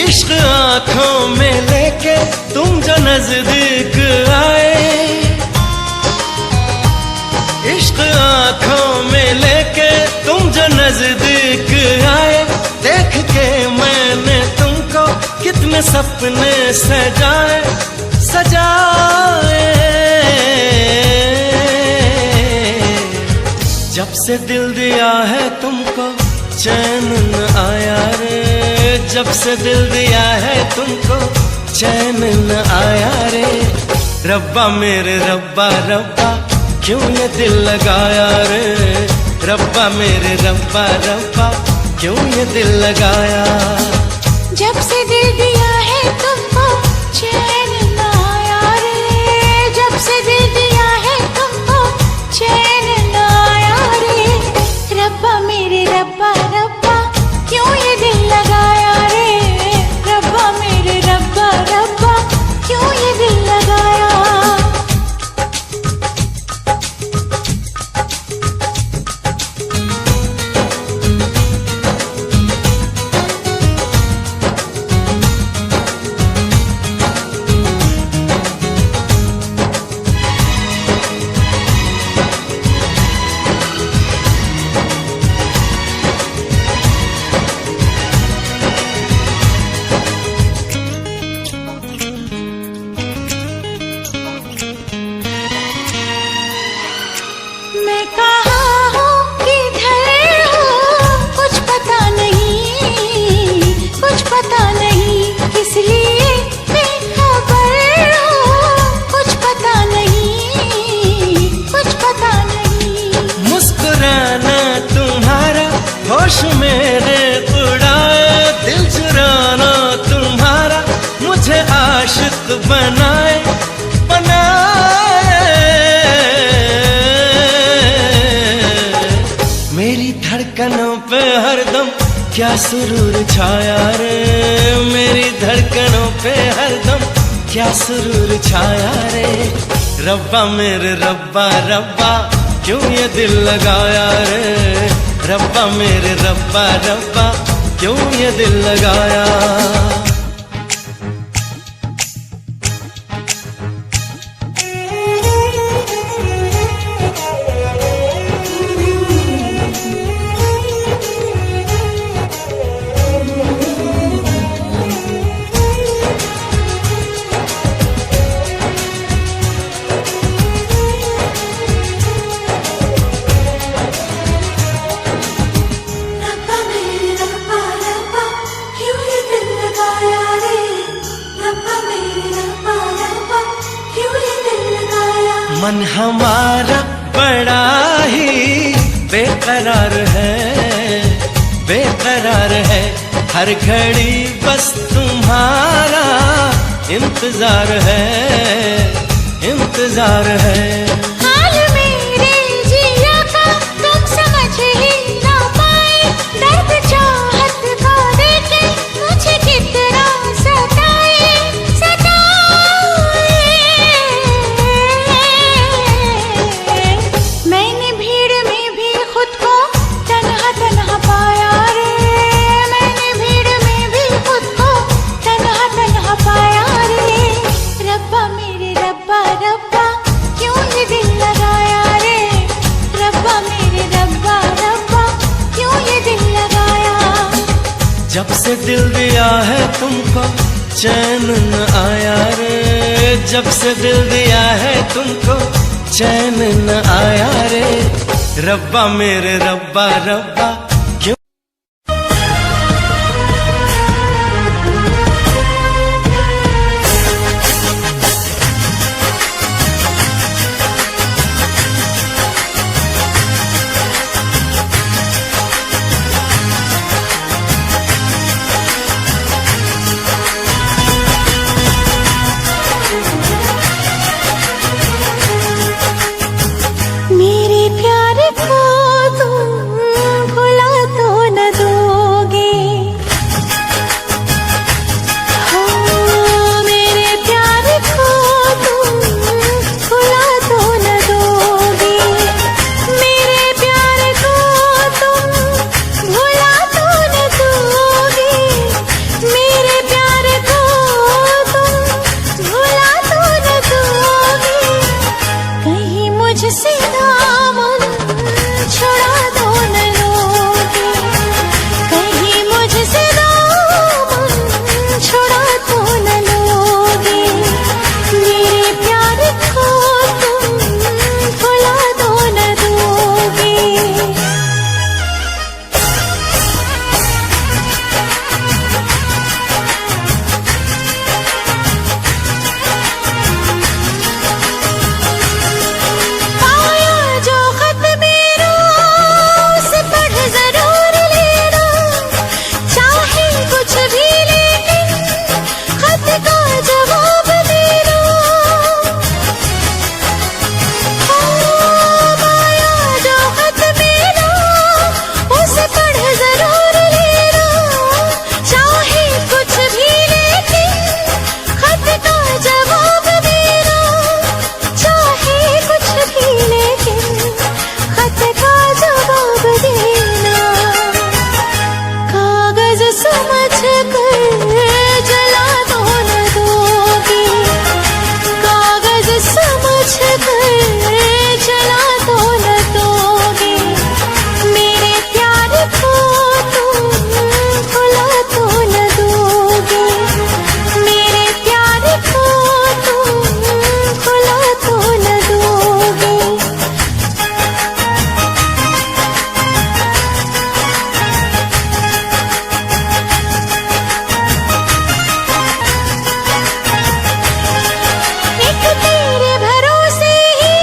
इश्क आंखों में लेके तुम जो नजदीक आए, इश्क आंखों में लेके तुम जो नजदीक आए, देख के मैंने तुमको कितने सपने सजाए सजाए। जब से दिल दिया है तुमको चैन न आया रे, जब से दिल दिया है तुमको चैन न आया रे। रब्बा मेरे रब्बा रब्बा क्यों ये दिल लगाया रे, रब्बा मेरे रब्बा रब्बा क्यों ये दिल लगाया। जब से दिल दिया है तुमको चैन न आया रे, जब से दिल दिया है तुमको चैन न आया रे। रब्बा मेरे रब्बा रब्बा क्यों ये दिल लगाया रे, रब्बा मेरे रब्बा रब्बा क्यों ये दिल लगाया। मैं कहाँ हूँ किधर हूँ कुछ पता नहीं, कुछ पता नहीं किस लिए बेखबर हूँ, कुछ पता नहीं, कुछ पता नहीं। मुस्कुराना तुम्हारा होश मेरे उड़ाए, दिल चुराना तुम्हारा मुझे आशिक बनाए बनाए। मेरी धड़कनों पे हरदम क्या सुरूर छाया रे, मेरी धड़कनों पे हरदम क्या सुरूर छाया रे। रब्बा मेरे रब्बा रब्बा क्यों ये दिल लगाया रे, रब्बा मेरे रब्बा रब्बा क्यों ये दिल लगाया। मन हमारा बड़ा ही बेकरार है, बेकरार है। हर घड़ी बस तुम्हारा इंतजार है, इंतजार है। हाल मेरे जिया का तुम समझ ही ना पाए, दर्द चाहत का देखे मुझे कितना सताए सताए। मैंने भीड़ में भी खुद को तन्हा तन्हा पाया रे, मैंने भीड़ में भी खुद को तन्हा तन्हा पाया रे। रब्बा मेरे रब्बा रब्बा क्यों ये दिल लगाया रे, रब्बा मेरे रब्बा रब्बा क्यों ये दिल लगाया। जब से दिल दिया है तुमको चैन न आया रे, जब से दिल दिया है तुमको चैन न आया रे। रब्बा मेरे रब्बा रब्बा क्यों। मेरे प्यार को तुम भुला कर जला तो न दोगे, कागज समझ कर जला तो न दोगे, मेरे प्यार को तुम भुला तो न दोगे, मेरे प्यार को तुम भुला तो न दोगे। एक तेरे भरोसे ही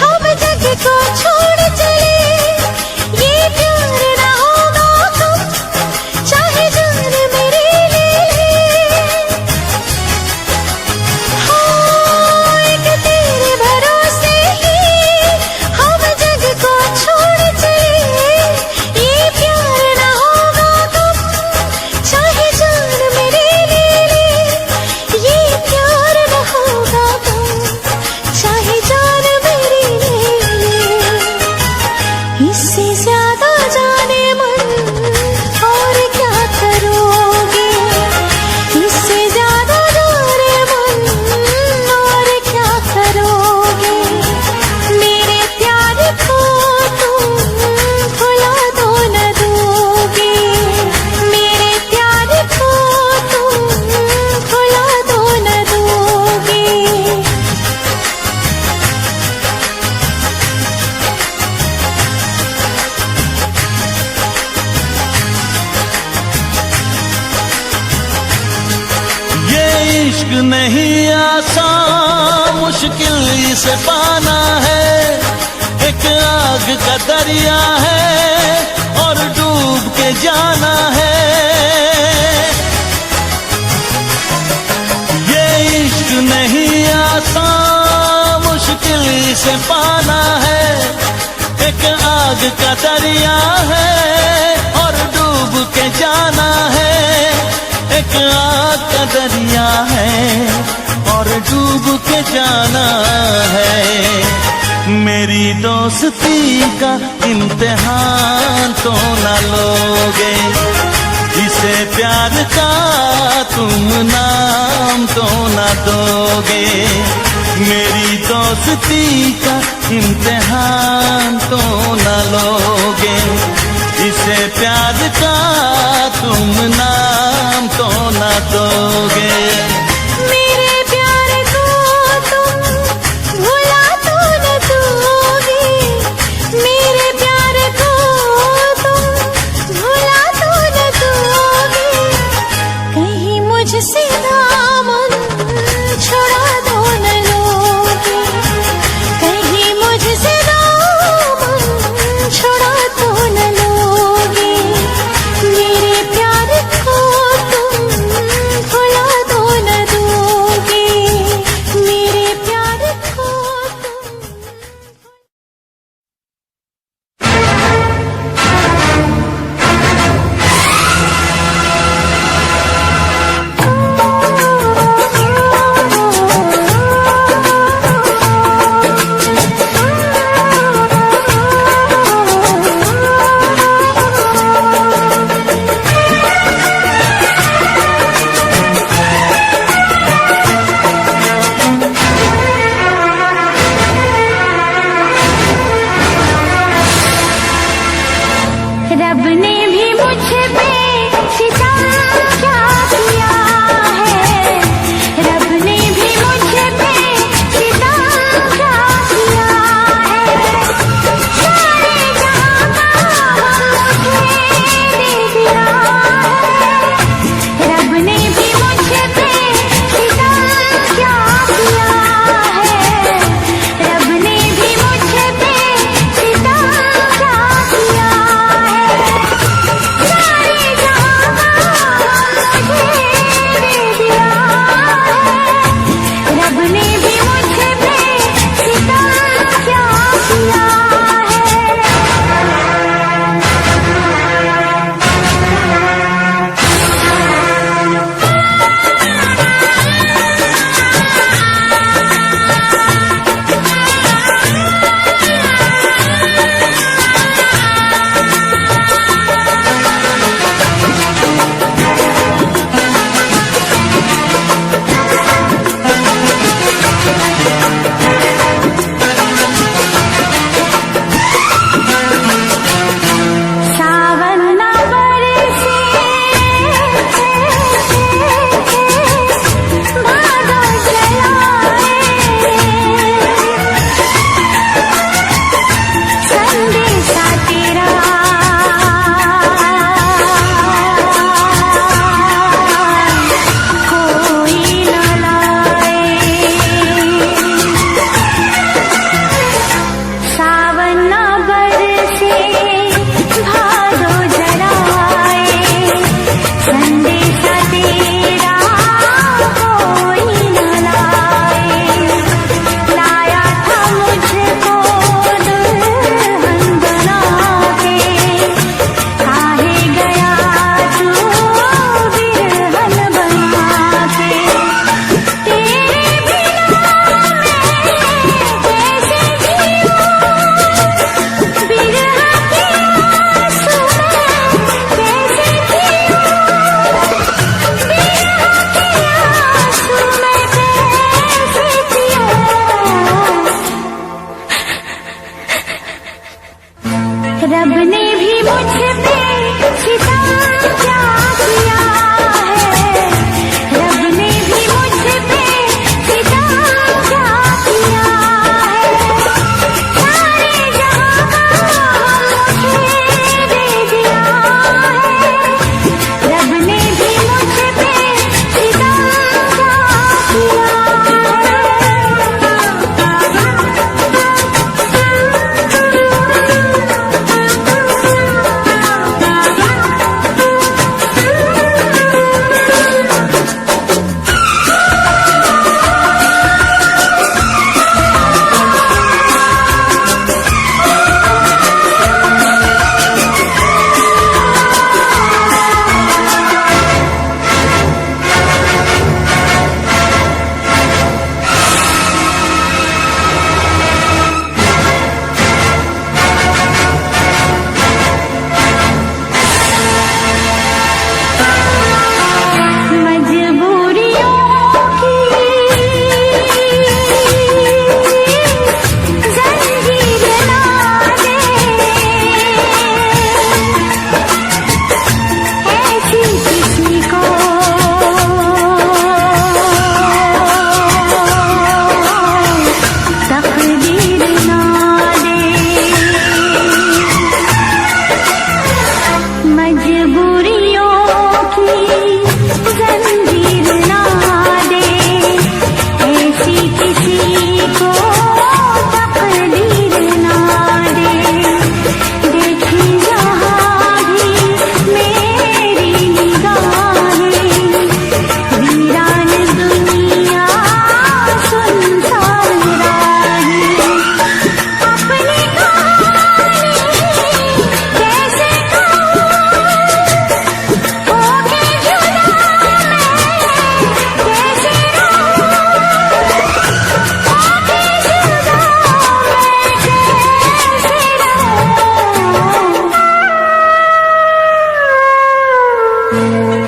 हम जग को छोड़ चले, ये प्यार ना होगा कम चाहे जान मेरी ले ले। हाँ, एक तेरे भरोसे ही हम जग को छोड़ चले, ये प्यार ना होगा कम चाहे जान मेरी ले ले, ये प्यार न होगा कम चाहे जान मेरी ले ले। इससे ज्यादा जाने मन और क्या करोगे, इससे ज्यादा जाने मन और क्या करोगे, मेरे प्यार को तुम भुला तो न दोगे, मेरे प्यार को तुम भुला तो न दोगे। ये इश्क नहीं आसान, मुश्किल इसे पाना है, एक आग का दरिया है और डूब के जाना है। ये इश्क नहीं आसान, मुश्किल इसे पाना है, एक आग का दरिया है और डूब के जाना है, एक आग का दरिया है और डूब के जाना है। मेरी दोस्ती का इम्तिहान तो न लोगे, इसे प्यार का तुम नाम तो न दोगे, मेरी दोस्ती का इम्तिहान तो न लोगे, इसे प्यार का तुम नाम तो न दोगे। मेरे प्यार को तुम भुला तो न दोगे, मेरे प्यार को तुम भुला तो न दोगे, कहीं मुझसे दामन छुड़ा तो न लोगे, कहीं मुझसे दामन छुड़ा तो न लोगे, मेरे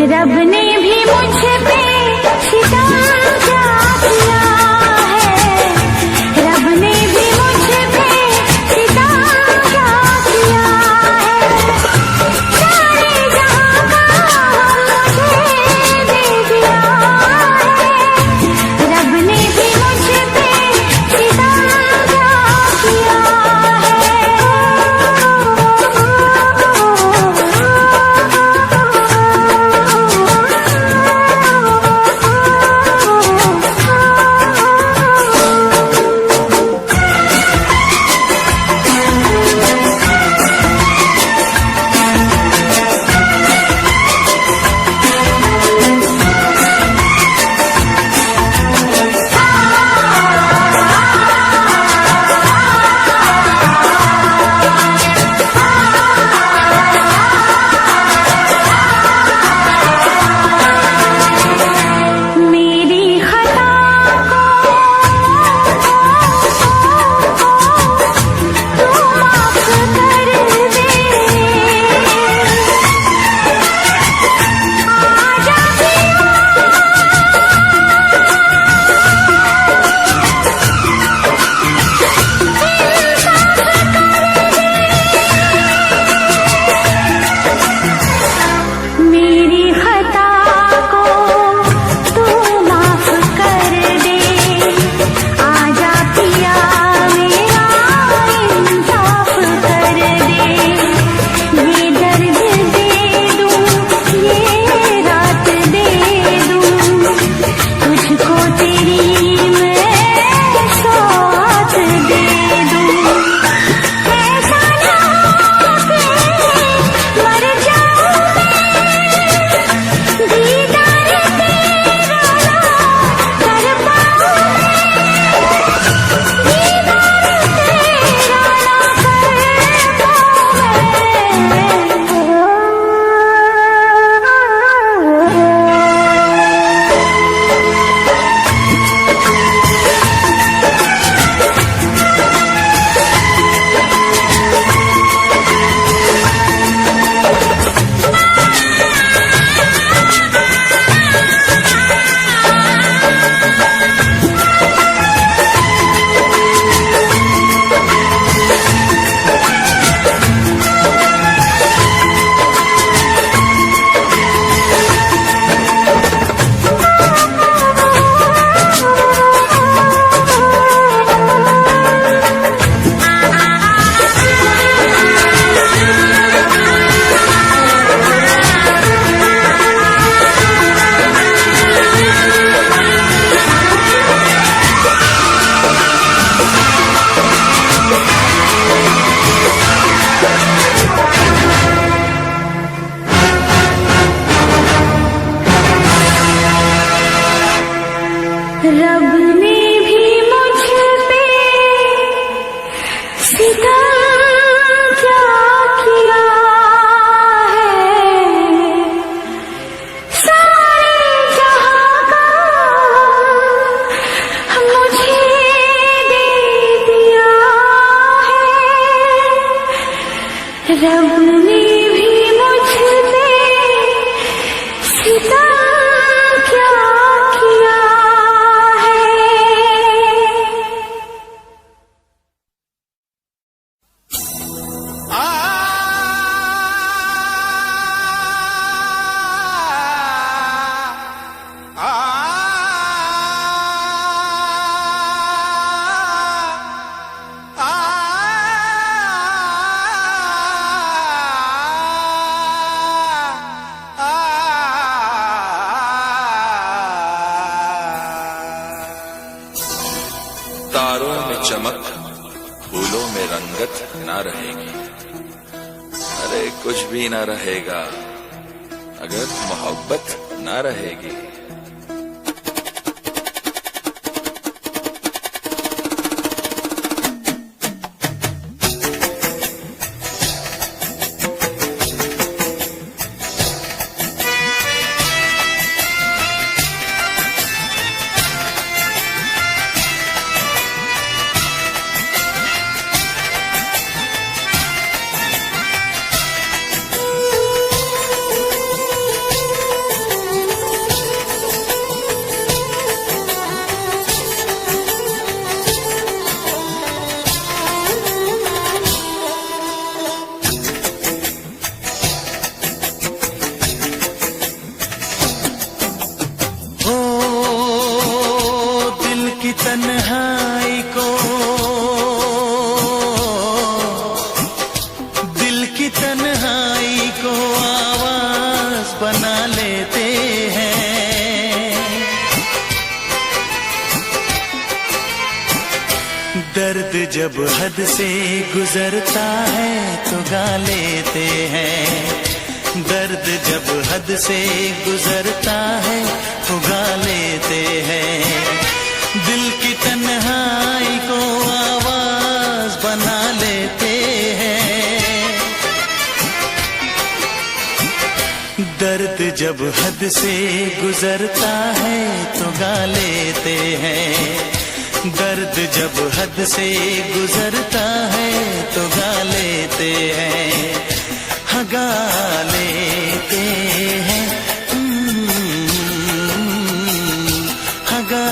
रब ने भी मुझ पे सितम क्या किया है, रब ने भी मुझ पे सितम क्या किया है। सारे जहां का मुझे दे दिया है, रब ने भी मुझ पे सितम क्या किया रब ने भी मुझ पे सितम क्या किया है, सारे जहां का मुझे दे दिया है, रब ने भी मुझ पे सितम क्या किया है। तारों में चमक, फूलों में रंगत ना रहेगी। अरे कुछ भी ना रहेगा अगर मोहब्बत ना रहेगी। लेते हैं। दर्द जब हद से गुजरता है तो गा लेते हैं। दर्द जब हद से गुजरता है तो गा लेते हैं। दिल की तन्हाई को आवाज बना लेते हैं। दर्द जब हद से गुजरता है तो गा लेते हैं। दर्द जब हद से गुजरता है तो गा लेते हैं। हाँ गा लेते हैं। हाँ गा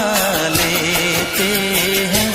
लेते हैं।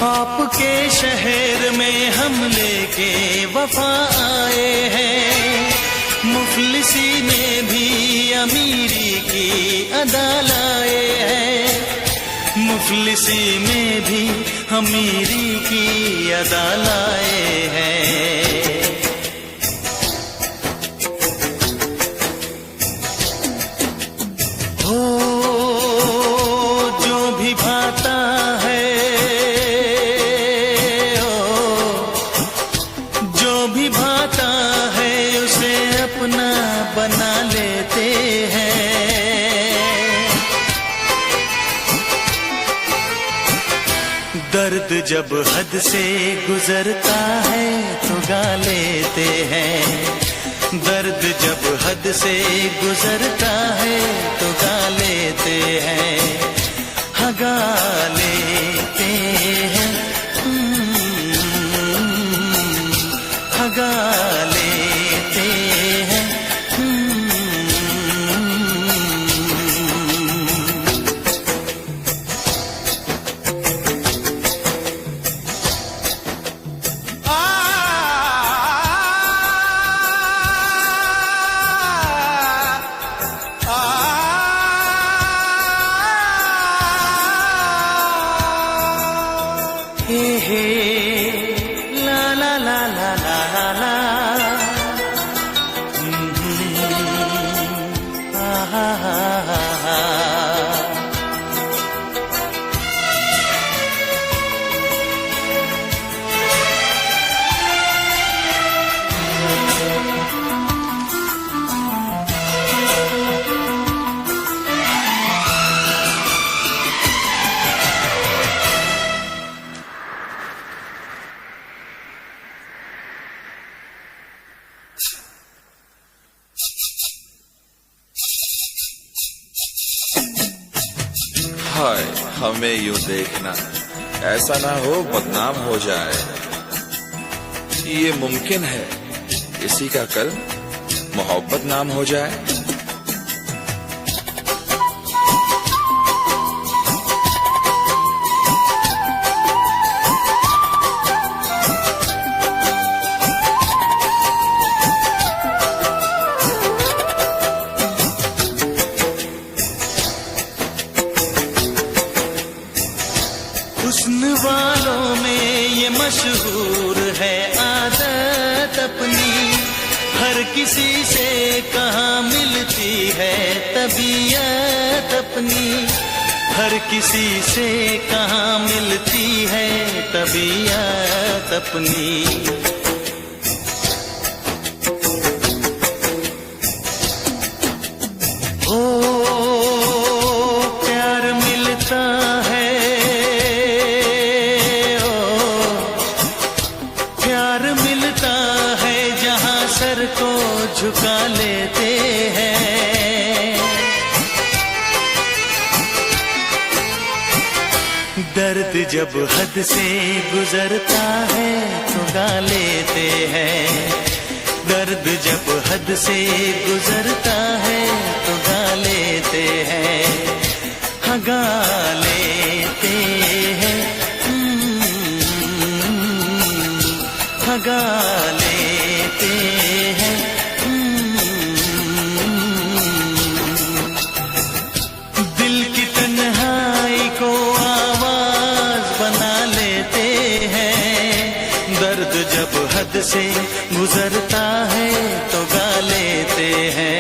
आपके शहर में हम लेके वफा आए हैं। मुफलिसी में भी अमीरी की अदा लाए हैं। मुफलिसी में भी अमीरी की अदा लाए हैं। हो जो भी भाता है, बना लेते हैं। दर्द जब हद से गुजरता है तो गा लेते हैं। दर्द जब हद से गुजरता है तो गा लेते हैं। हाँ गा लेते हैं। हाँ गा लेते हैं। हे हे ला ला ला ला ला ला ला। हा हा हा हा। हाय हमें यूं देखना, ऐसा ना हो बदनाम हो जाए। ये मुमकिन है किसी का कल मोहब्बत नाम हो जाए। हुस्न वालों में ये मशहूर है आदत अपनी। हर किसी से कहाँ मिलती है तबीयत अपनी। हर किसी से कहाँ मिलती है तबीयत अपनी। ओ प्यार मिलता है, सर को झुका लेते हैं। दर्द जब हद से गुजरता है तो गा लेते हैं। दर्द जब हद से गुजरता है तो गा लेते हैं, हाँ गा लेते हैं, हाँ गा लेते हैं। दिल की तन्हाई को आवाज बना लेते हैं, दर्द जब हद से गुजरता है तो गा लेते हैं।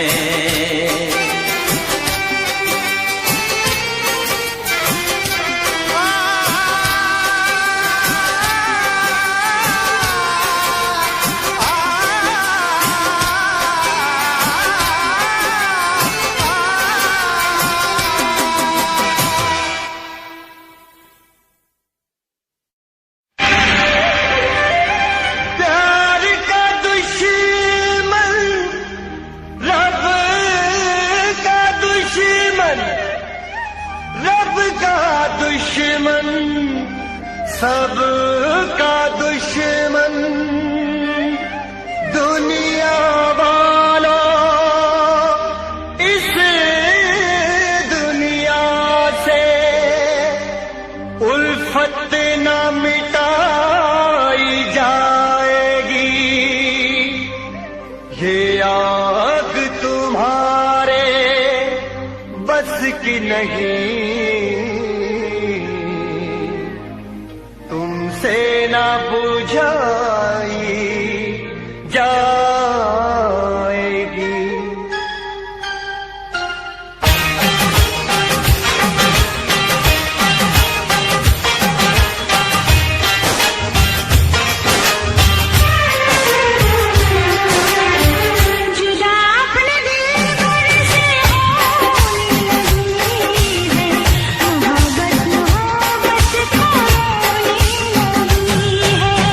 दुश्मन सबका दुश्मन दुनिया वाला, इस दुनिया से उल्फत न मिटाई जाएगी। ये आग तुम्हारे बस की नहीं, तुमसे न बुझाई जाएगी। जुदा अपने दिल भर से होने लगी है, मोहब्बत मोहब्बत खोने लगी है।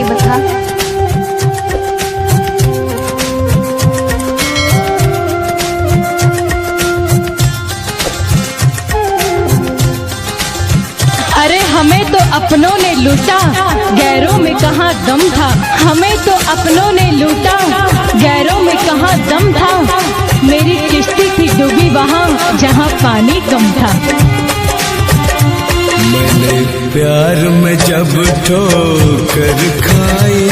बेवफा। अरे हमें तो अपनों ने लूटा, गैरों में कहाँ दम था। हमें तो अपनों ने लूटा, गैरों में कहाँ दम था। मेरी किश्ती थी डूबी वहाँ जहाँ पानी कम था। मैंने प्यार में जब ठोकर खाई,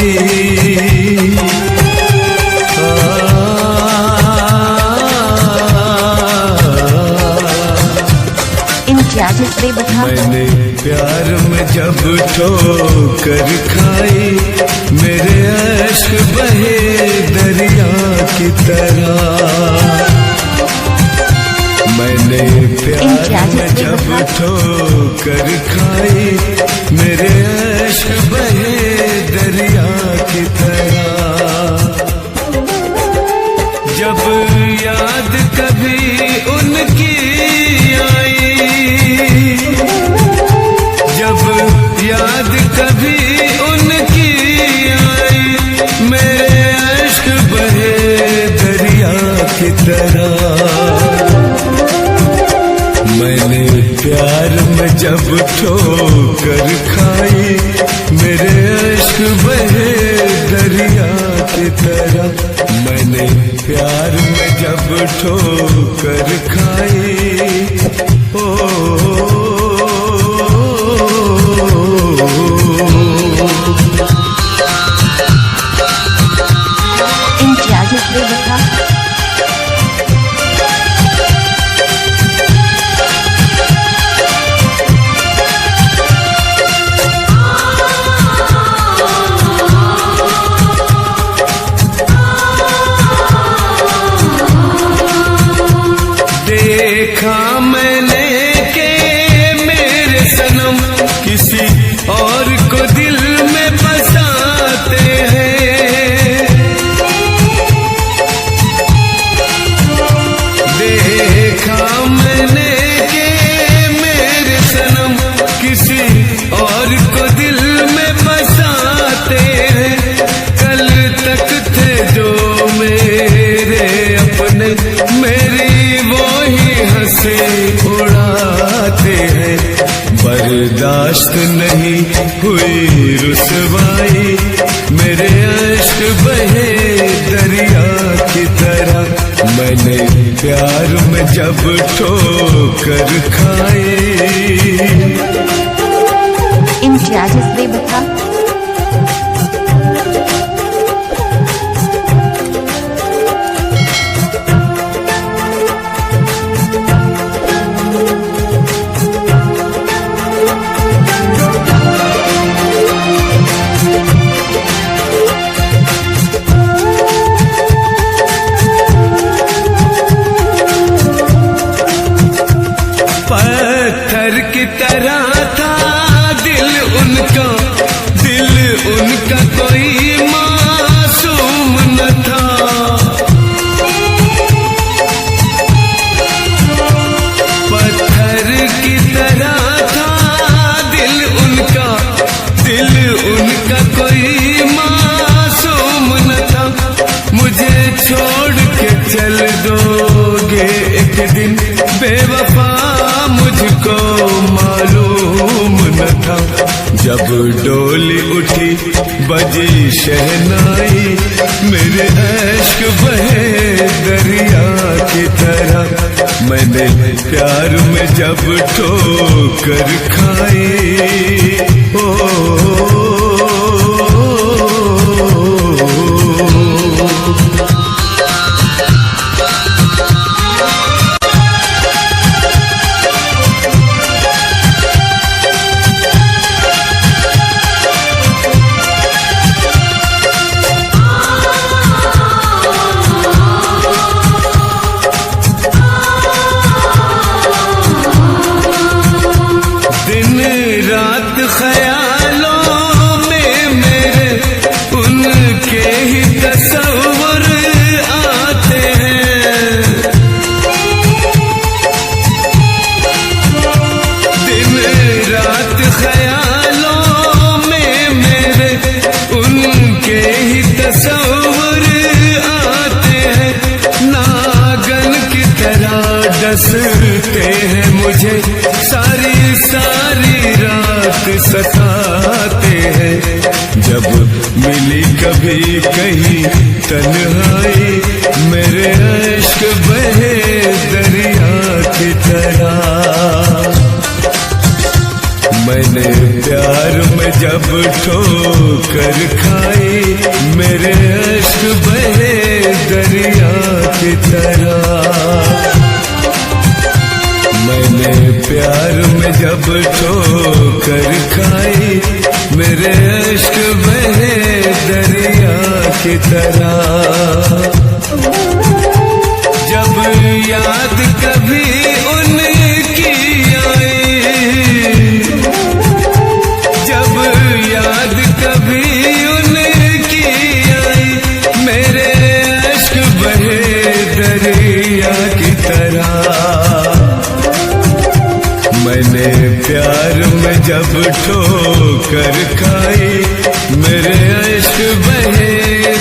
मैंने प्यार में जब ठोकर खाई, मेरे अश्क बहे दरिया की तरह। मैंने प्यार में जब ठोकर खाई, मेरे अश्क बहे दरिया की तरह। जब याद कभी उनकी आई, जब याद कभी उनकी आई, मेरे अश्क बहे दरिया की तरह। मैंने प्यार में जब ठोकर खाई, मेरे अश्क बहे दरिया की तरह। मैंने प्यार में जब ठोकर खाई, ओ देखा मैंने के मेरे सनम किसी और को दिल में बसाते हैं। देखा मैंने के मेरे सनम किसी और को दिल में बसाते हैं। कल तक थे जो मेरे अपने, मेरी हंसे उड़ाते हैं। बर्दाश्त नहीं हुई रुसवाई, मेरे अश्क बहे दरिया की तरह। मैंने प्यार में जब ठोकर खाई, इम्तियाज़ बेवफा। पत्थर की तरह था दिल उनका, दिल उनका कोई मासूम न था। पत्थर की तरह था दिल उनका, दिल उनका कोई मासूम न था। मुझे छोड़ के चल दोगे एक दिन बेवफा, मुझको मालूम न था। जब डोली उठी बजी शहनाई, मेरे अश्क बहे दरिया की तरह। मैंने प्यार में जब ठोकर खाई, ओ रात ख्यालों डसते हैं मुझे, सारी सारी रात सताते हैं। जब मिली कभी कहीं तन्हाई, मेरे इश्क बहे दरिया की तरह। मैंने प्यार में जब ठोकर खाई, मेरे इश्क बहे दरिया की तरह। मैंने प्यार में जब ठोकर खाई, मेरे इश्क बहे दरिया की तरह। जब याद कभी उनकी आई, जब याद कभी उनकी आई, मेरे इश्क बहे दरिया की तरह। मैंने प्यार में जब ठोकर खाई, मेरे इश्क बहे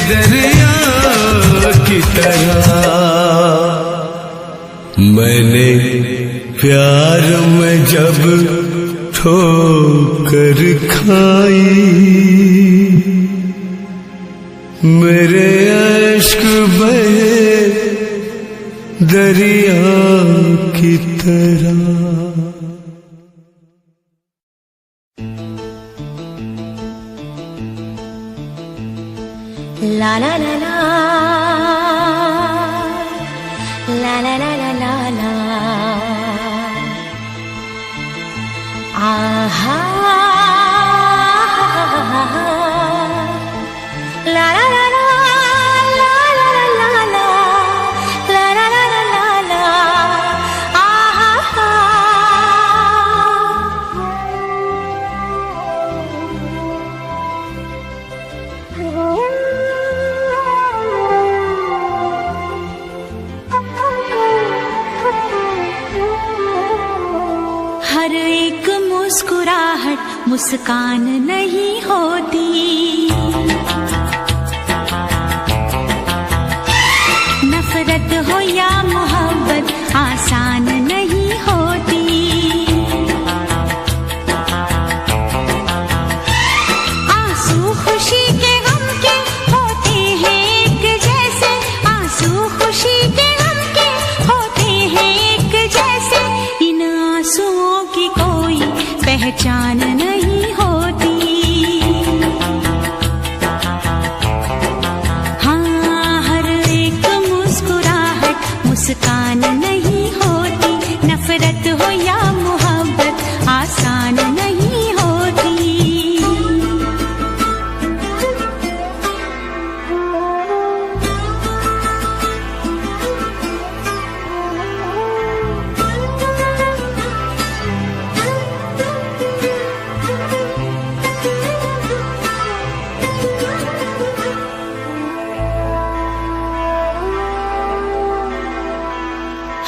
दरिया की तरह। मैंने प्यार में जब ठोकर खाई, मेरे इश्क बहे दरिया की तरह। La la la la, la la la la la la, aha, la la la la, la la la la la, la la la la la la, aha. हर एक मुस्कुराहट मुस्कान नहीं होती, नफरत हो या मोहब्बत आसान नहीं होती। आंसू खुशी के गम के होते हैं एक जैसे, आंसू खुशी के गम के होते हैं एक जैसे। इन आंसुओं की कोई पहचान नहीं होती। हाँ, हर एक मुस्कुराहट मुस्कान नहीं होती, नफरत हो या मोहब्बत आसान नहीं होती।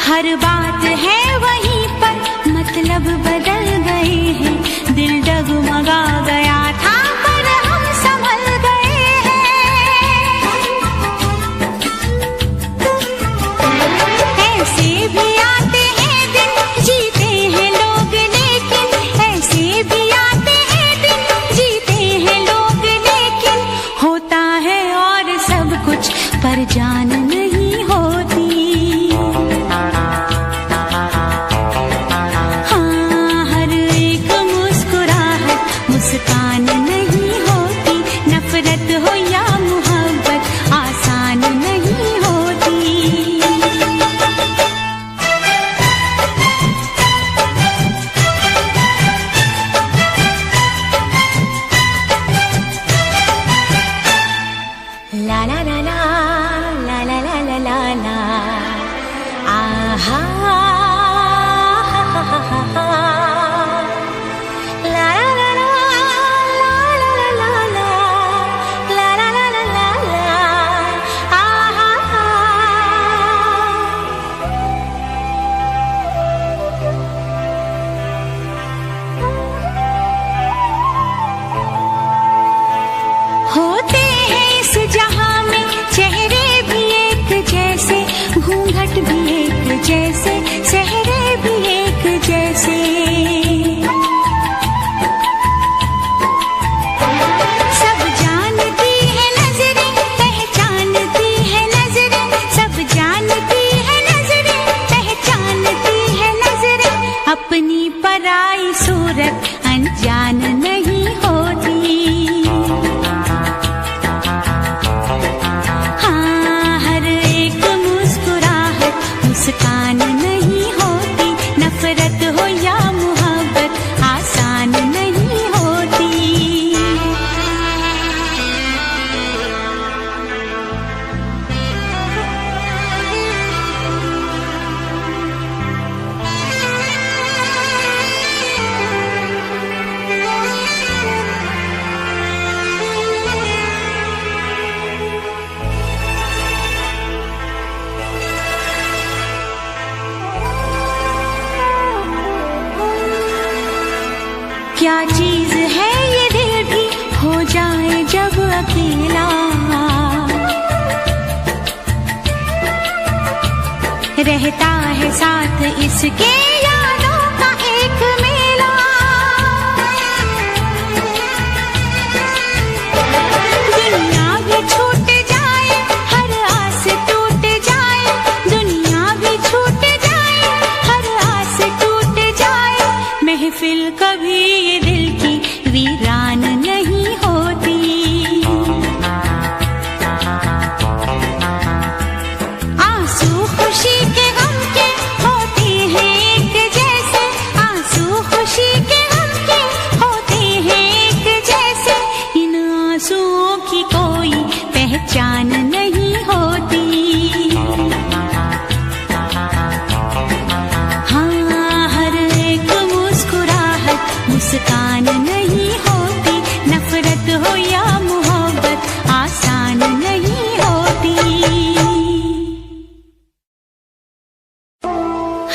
हर बात है वहीं पर, मतलब बदल गए हैं। दिल डगमगा गया था पर हम संभल गए हैं। ऐसे भी आते हैं दिन, जीते हैं लोग लेकिन, ऐसे भी आते हैं दिन, जीते हैं लोग लेकिन। होता है और सब कुछ पर जान नहीं होती। मुस्कान नहीं होती, नफरत हो या मोहब्बत आसान नहीं होती। ला ला ला ला, ला ला ला ला ला ला, आहा, होते हैं इस जहां में चेहरे भी एक जैसे, घूंघट भी एक जैसे, आसान नहीं होती, नफरत हो या मोहब्बत आसान नहीं होती। क्या चीज है ये दिल भी हो जाए जब अकेला, रहता है साथ इसके यादों का एक मेला। दुनिया भी छूट जाए, हर आस टूट जाए, दुनिया भी छूट जाए, हर आस टूट जाए, महफिल कभी ये दिल की वीरान नहीं होती। आंसू खुशी के गम के होते हैं एक जैसे, आंसू खुशी के गम के होते हैं एक जैसे, इन आंसुओं की कोई पहचान नहीं होती। हाँ, हर एक मुस्कुराहट मुस्कान नहीं होती, नफरत हो या मोहब्बत आसान नहीं होती।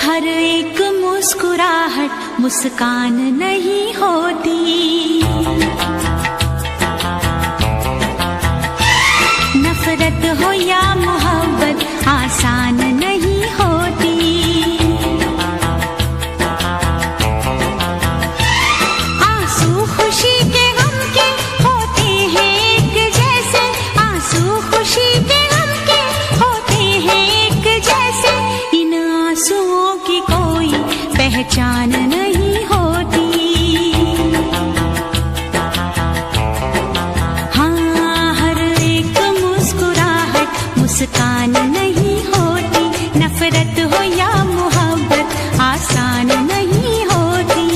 हर एक मुस्कुराहट मुस्कान नहीं होती, नफरत हो या मोहब्बत आसान नहीं होती। आंसू खुशी के गम के होते हैं एक जैसे, आंसू खुशी के गम के होते हैं एक जैसे, इन आंसुओं की कोई पहचान नहीं होती। हाँ, हर एक मुस्कुराहट मुस्कान नहीं होती, नफरत हो या मोहब्बत आसान नहीं होती।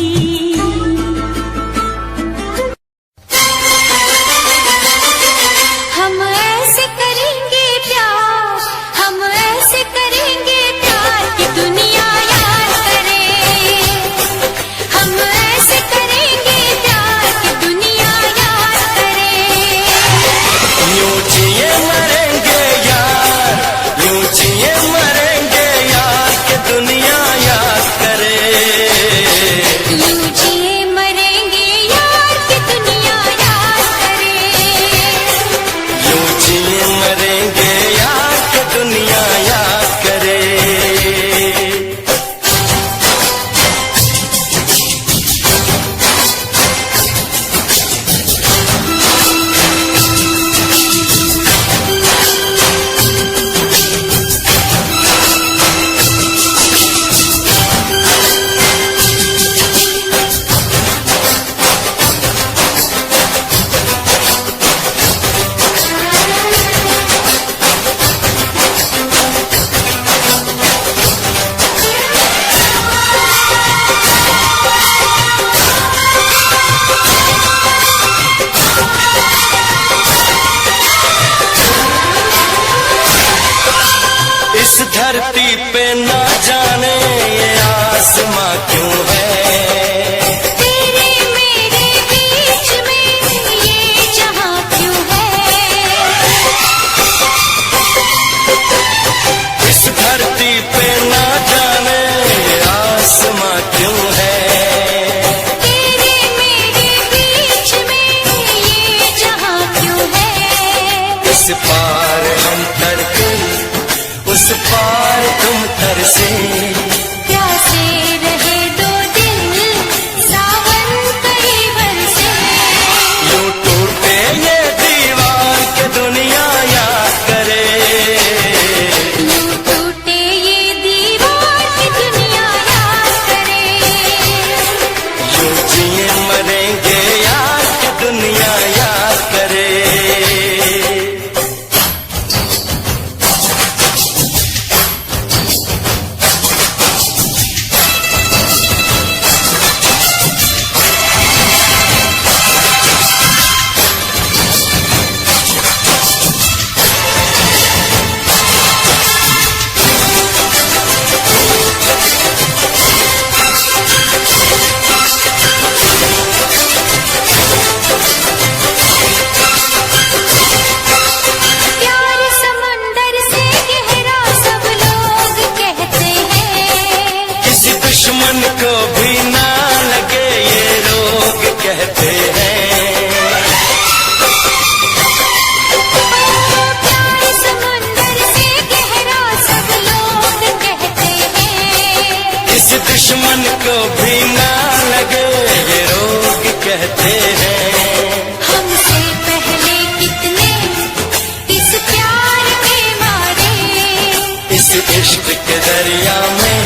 हम ऐसे करेंगे प्यार, हम ऐसे करेंगे प्यार कि दुनिया याद करे। दुश्मन को भी ना लगे ये रोग कहते हैं। हमसे पहले कितने इस प्यार में मारे, इस इश्क के दरिया में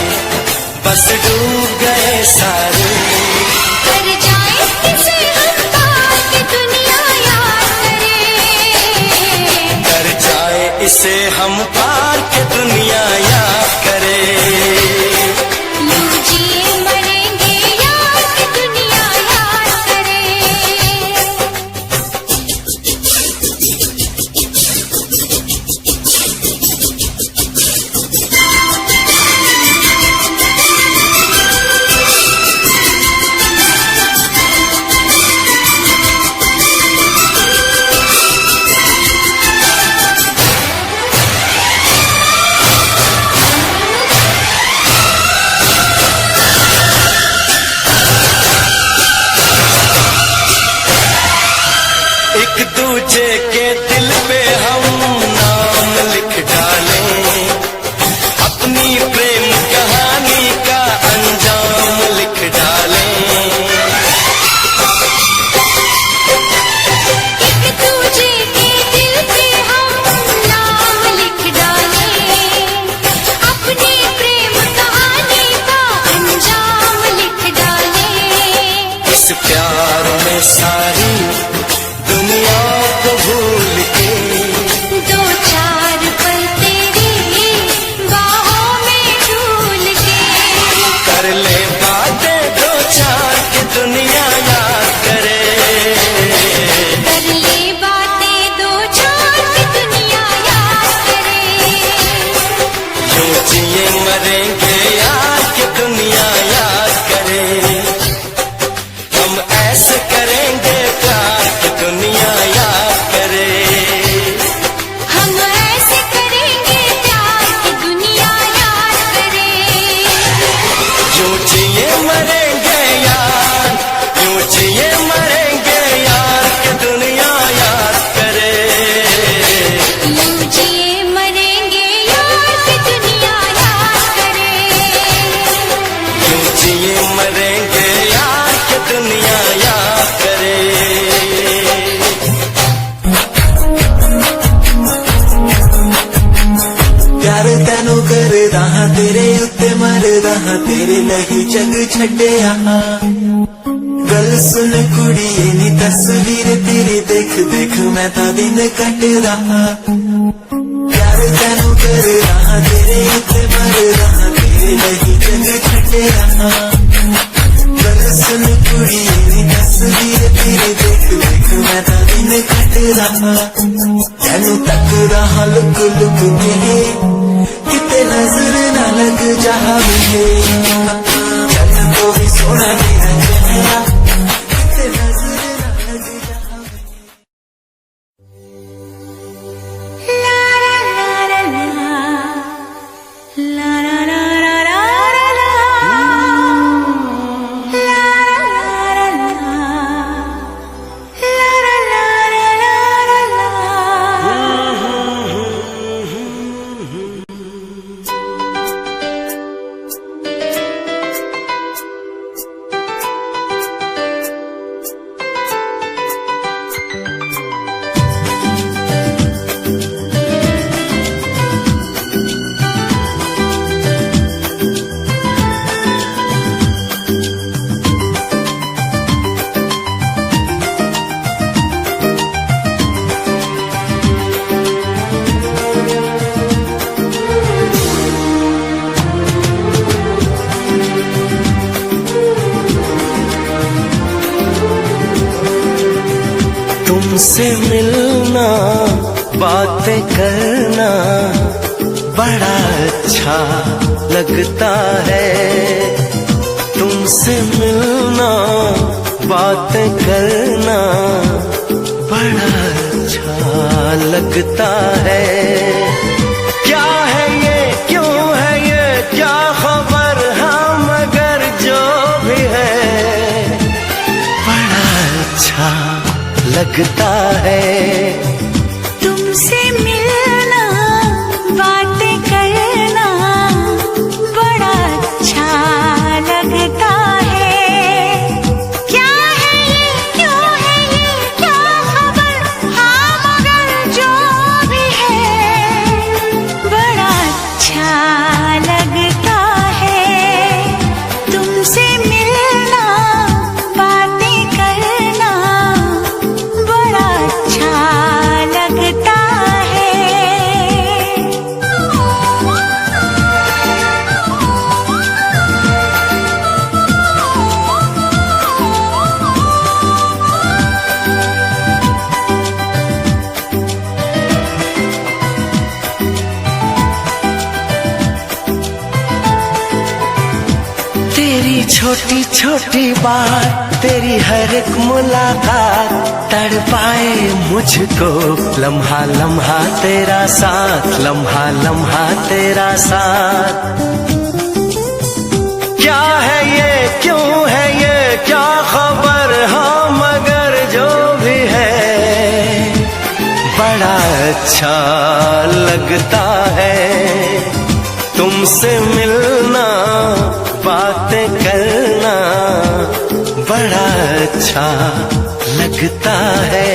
बस डूब गए सारे। कर जाए इसे हम पार के दुनिया याद करे, कर जाए इसे हम पार के दुनिया याद करे। यूं जिए मरेंगे यार के दुनिया याद करे। एक दूजे के दिल पे हम नाम लिख डालें, अपनी प्रेम कहानी का अंजाम लिख डालें। एक दूजे के दिल पे हम नाम लिख डालें, अपनी प्रेम कहानी का अंजाम लिख डालें। इस प्यार में सारी दुनिया को भूल के दो चार पल तेरी बाहों में झूल के, कर ले बातें दो चार के दुनिया याद करे। कर ले बातें दो चार की दुनिया याद करे। यूं जिए मरेंगे यार के दुनिया याद करे। हम ऐसे करेंगे प्यार की दुनिया याद करे। हम ऐसे करेंगे प्यार की दुनिया याद करे। यूं जिए मरेंगे यार, यूं जिए मरेंगे यार के दुनिया याद करे। यूं जिए मरेंगे यार की दुनिया याद करे। यूं जिए मरेंगे यार के दुनिया याद करे। प्यार तेनू करदा हां तेरे उत्ते मरदा हां तेरे लही जग छड्डिया। गल सुन कुड़िए नी तस्वीर तेरी देख देख मैं तां दिन कटदा हां। प्यार तेनू करदा हां तेरे उत्ते मरदा हां तेरे लही जग छड्डिया। गल सुन कुड़िए नी तस्वीर तेरी देख देख मैं तां दिन कटदा हां। तेनू तकदा हां लुक लुक के किते नजर ना लग जावे। जग तो भी सोना तेरा चेहरा किते नजर ना लग जावे। ला ला ला ला ला ला ला ला ला ला तुमसे मिलना बातें करना बड़ा अच्छा लगता है। तुमसे मिलना बातें करना बड़ा अच्छा लगता है। क्या है ये क्यों है ये क्या खबर हम मगर जो भी है बड़ा अच्छा लगता है। तुमसे मिलना बातें करना बड़ा अच्छा छोटी छोटी बात, तेरी हर एक मुलाकात तड़पाए मुझको। लम्हा लम्हा तेरा साथ, लम्हा लम्हा तेरा साथ। क्या है ये, क्यों है ये, क्या खबर, हाँ मगर जो भी है बड़ा अच्छा लगता है तुमसे मिलना, बातें करना बड़ा अच्छा लगता है।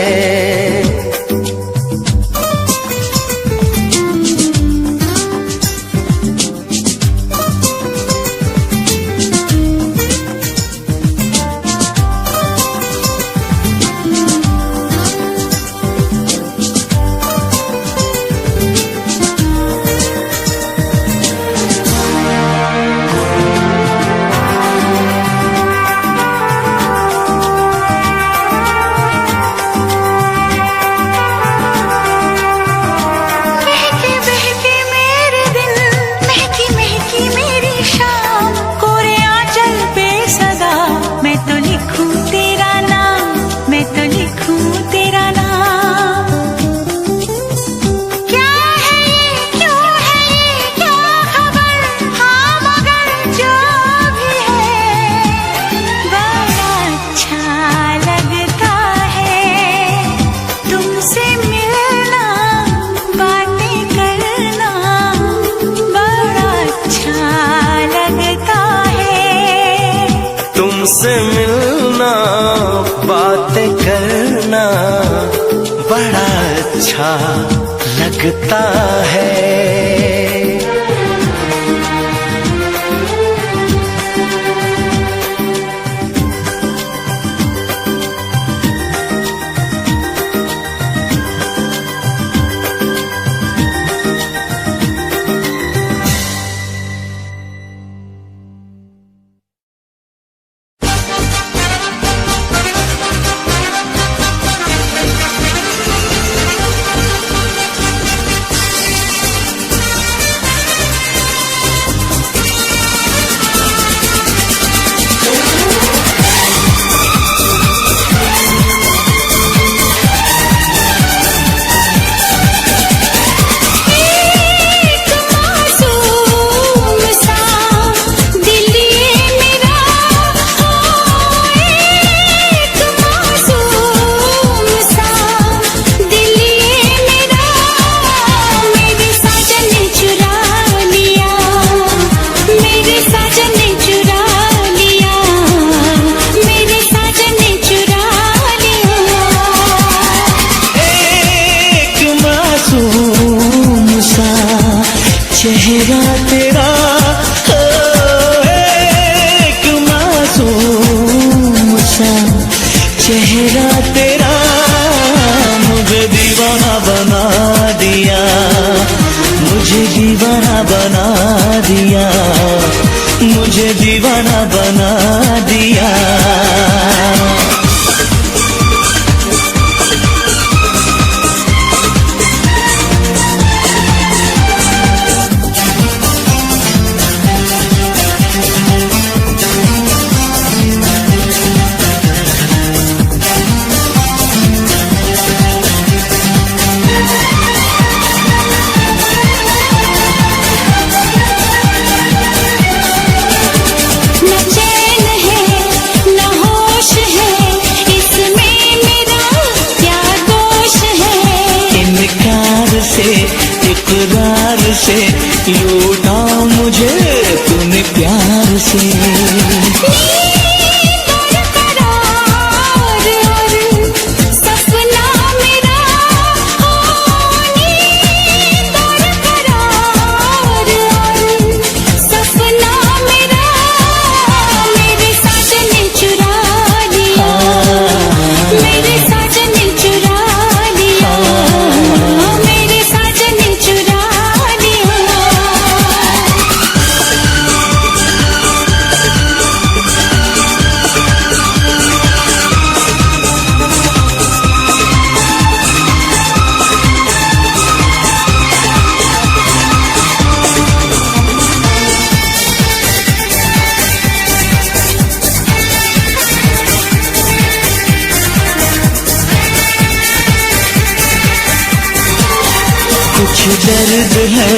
तुमसे मिलना, बातें करना बड़ा अच्छा लगता है। चेहरा तेरा एक मासूम सा चेहरा तेरा मुझे दीवाना बना दिया, मुझे दीवाना बना दिया, मुझे दीवाना बना दिया। इकरार से लूटा मुझे तूने प्यार से। दर्द है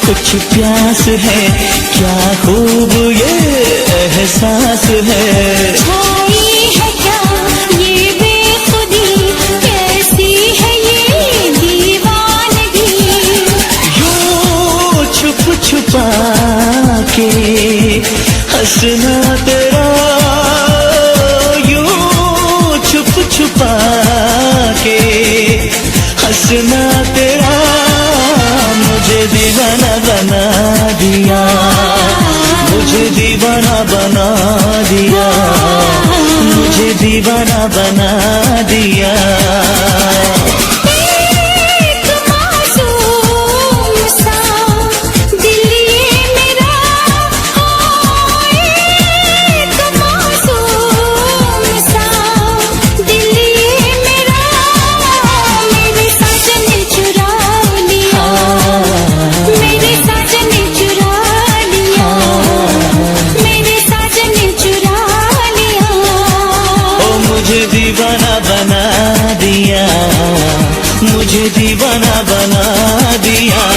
कुछ प्यास है, क्या खूब ये एहसास है। छाई है क्या ये बेखुदी, कैसी है ये दीवानगी। यूं छुप छुपा के हंसना तेरा, यूं छुप छुपा के हंसना तेरा मुझे दीवाना बना दिया, मुझे दीवाना बना दिया, मुझे दीवाना बना दिया। मुझे दीवाना बना दिया।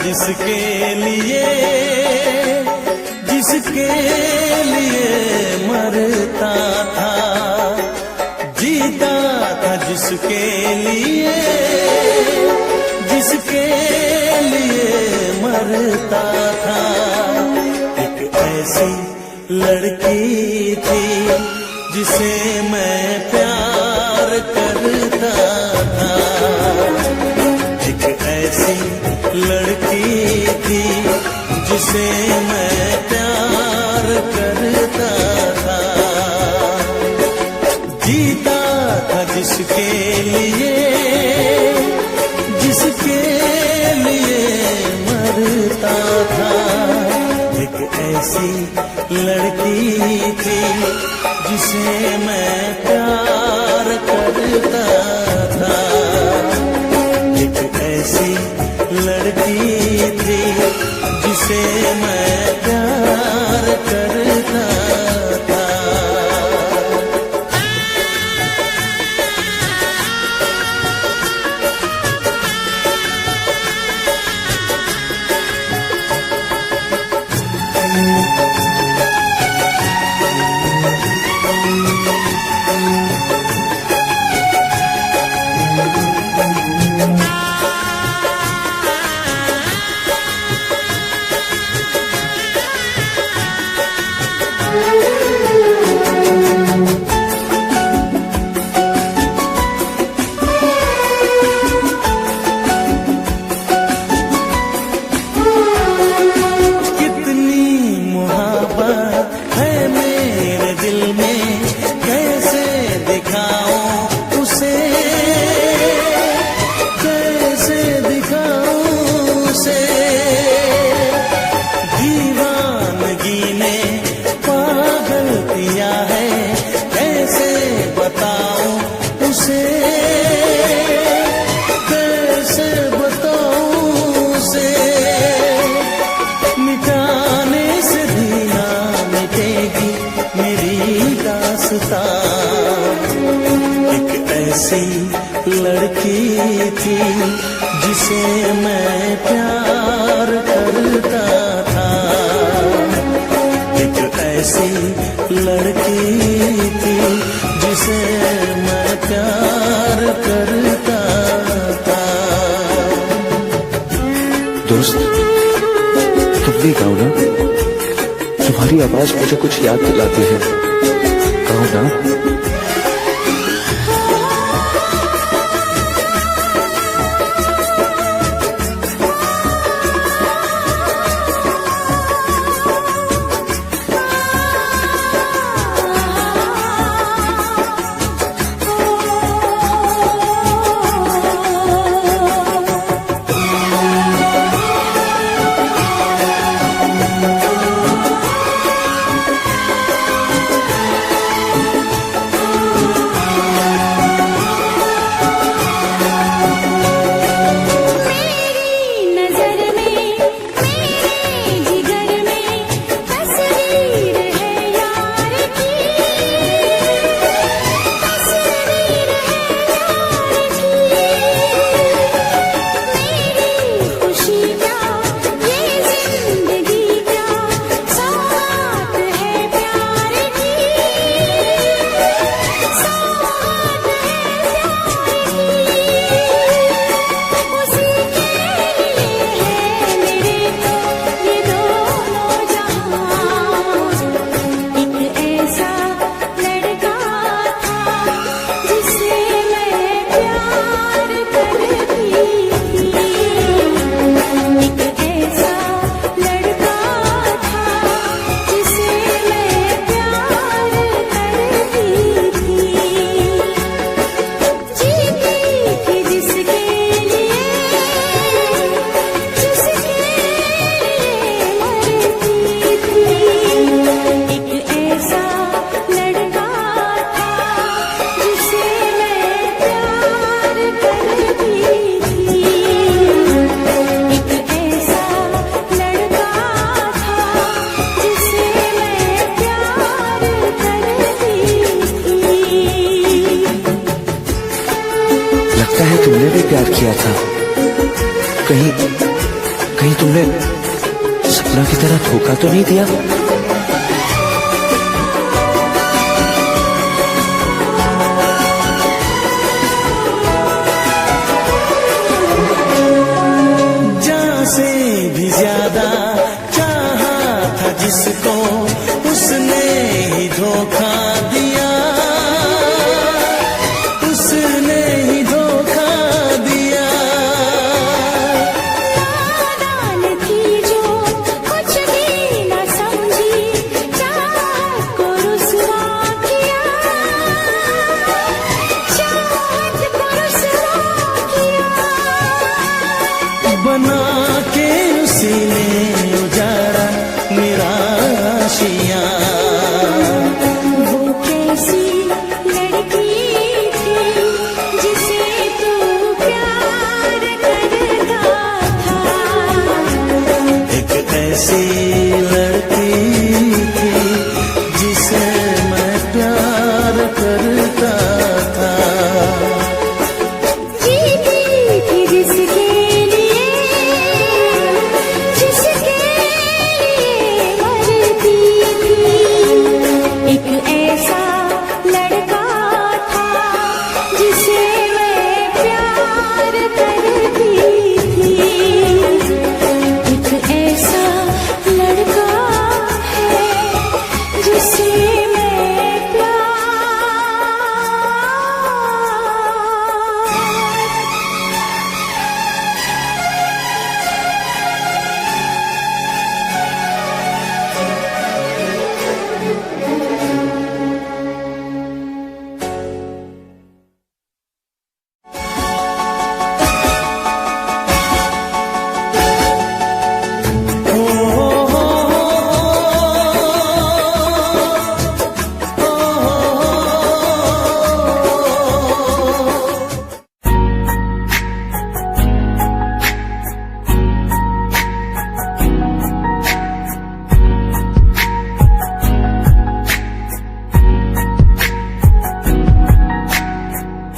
जिसके लिए, जिसके लिए मरता था, जीता था जिसके लिए, जिसके लिए मरता था। एक ऐसी लड़की थी जिसे मैं प्यार करता था, एक ऐसी लड़की थी जिसे मैं प्यार करता था। जीता था जिसके लिए, जिसके लिए मरता था। एक ऐसी लड़की थी जिसे मैं प्यार करता था, एक ऐसी लड़की थी जिसे मैं प्यार करता था। लड़की थी जिसे मैं प्यार करता था, एक ऐसी लड़की थी जिसे मैं प्यार करता था। दोस्त, तुम भी गाओ ना, तुम्हारी आवाज मुझे कुछ याद दिलाती है, गाओ ना। किया था। कहीं कहीं तुमने सपना की तरह धोखा तो नहीं दिया? जान से भी ज्यादा चाहा था जिसको, उसने ही धोखा दिया, उसने ही धोखा दिया। नादान थी जो कुछ भी न समझी, चाहत को रुसवा किया, चाहत को रुसवा किया। बना के उसी ने उजाड़ा मेरा आशियां। वो कैसी लड़की थी जिसे तू प्यार करता था। एक ऐसी लड़की थी जिसे मैं प्यार करता था। जीती थी जिसके लिए, जिसके लिए मरती थी। एक ऐसा लड़का था जिसे मैं प्यार करती थी। एक ऐसा लड़का है जिसे मैं प्यार।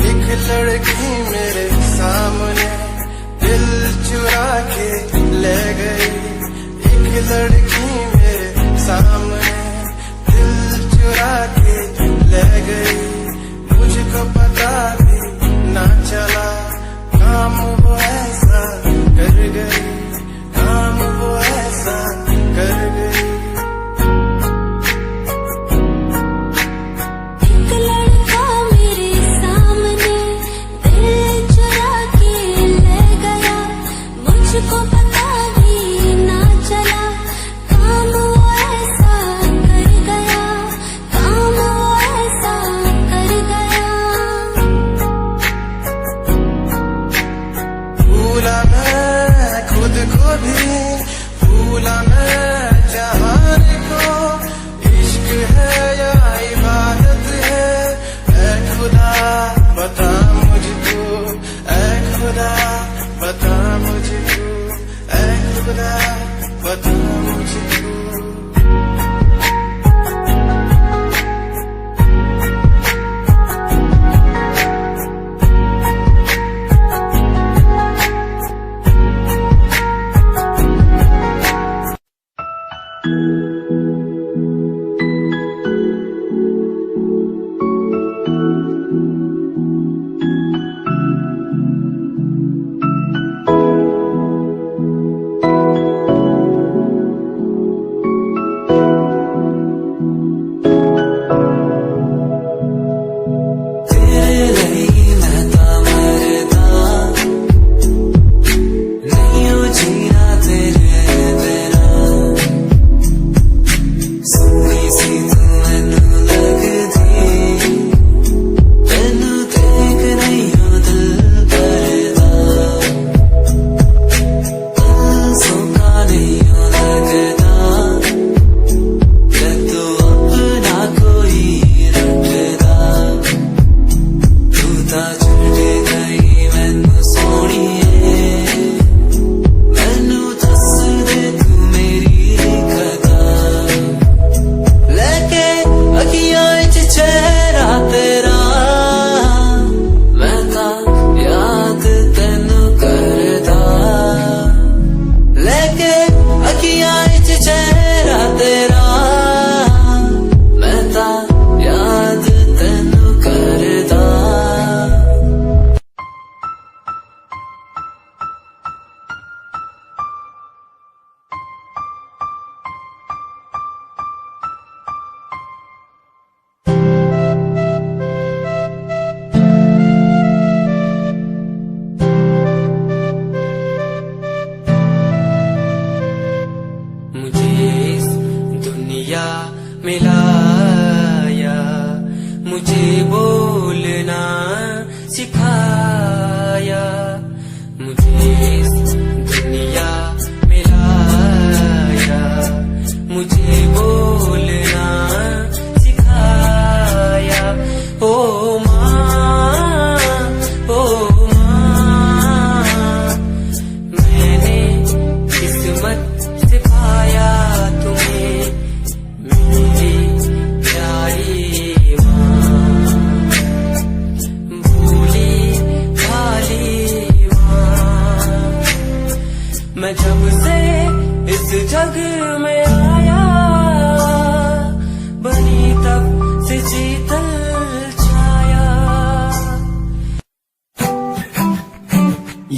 एक लड़की मेरे सामने दिल चुरा के ले गई। एक लड़की मेरे सामने दिल चुरा के ले गई। मुझको पता भी ना चला, काम वो ऐसा कर गई, काम वो ऐसा कर गई। एक लड़का मेरे सामने दिल चुरा के ले गया। मुझको पता भी ना चला, काम वो ऐसा कर गया, काम वो ऐसा कर गया। भूला मैं खुद को भी, भूला मैं चाहने को। इश्क है या इबादत है, ऐ खुदा बता मुझको, ऐ खुदा बता मुझको, ऐ खुदा बता मुझको। अखियां च चेहरा तेरा मैं ता याद तेनू करदा मिलाया मुझे बोलना सिखाया मुझे इस दुनिया मिलाया मुझे बोलना सिखाया ओ माँ मैंने किस्मत से पाया तुम्हें मेरी प्यारी माँ भूली भाली माँ मैं जब से इस जग में आया बनी तब से शीतल छाया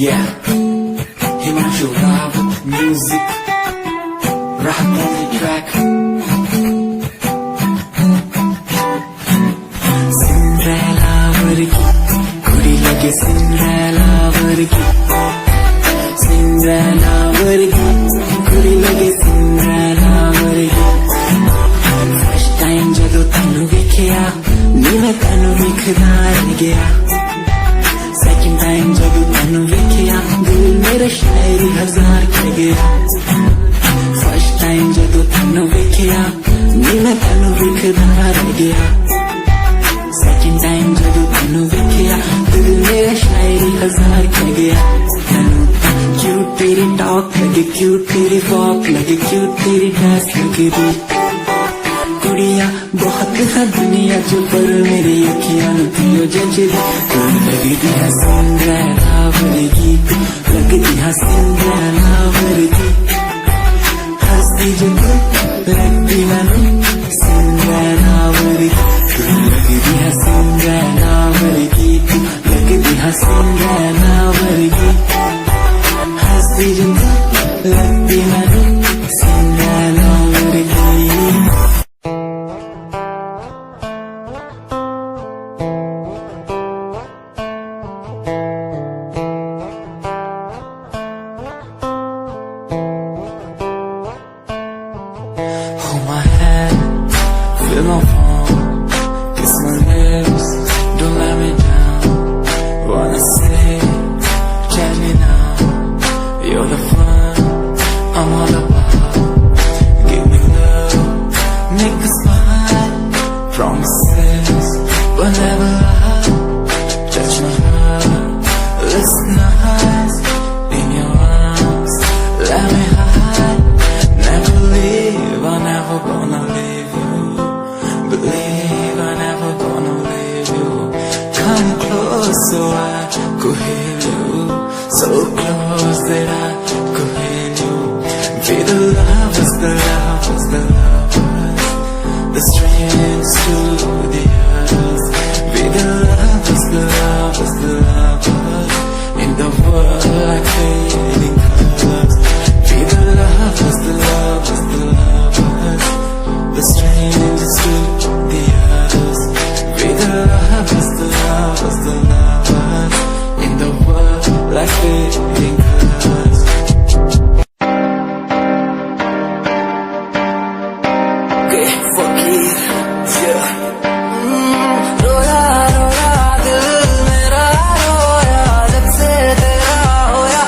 Yeah, Himanshu Rao music, rap on the track. Cinderella vargi, kudi lage Cinderella vargi. Cinderella vargi, kudi lage Cinderella vargi. First time jado tanu vekhya, ni main tanu vekhda reh gaya. Second time जब तनु वेखिया दिल मेरा शायरी हजार खो गया First time जब तनु वेखिया नी मैं तनु वेखदा रह गया Second time जब तनु वेखिया दिल मेरा शायरी हजार खो गया तनु क्यूट तेरी टॉक लगे क्यूट तेरी वॉक लगे क्यूट तेरी ड्रेस लगे दी कुड़िया बहुत है दुनिया जो पर मेरी अखियां नथियो जज लगती है सिंड्रेला वर्गी लगती है सिंड्रेला वर्गी हंसती जो लगती मैनू सिंड्रेला वर्गी लगती है सिंड्रेला वर्गी लगती है सिंड्रेला वर्गी हंसती जो लगती मैनू Cinderella वर्गी Hold my hand, feel my palm, kiss my lips, don't let me down. Wanna say, check me now, you're the fun I'm all about. Give me love, make me smile, promises will never lie. Touch my heart, listen nice, in your arms, let me hide. Never leave, I'm never gonna leave you. Believe I'm never gonna leave you. Come close so I could hear you. So close that I could hear you. Be the lovers, the lovers, the lovers. The strangers to the others. Be the lovers, the lovers, the lovers. In the world like fading colors. Be the lovers, the lovers, the lovers. The strangers to the others. Be the lovers, the lovers, the lovers. In the world like fading colors. Okay, fuck it, yeah. रोया रोया दिल मेरा रोया जब से तेरा होया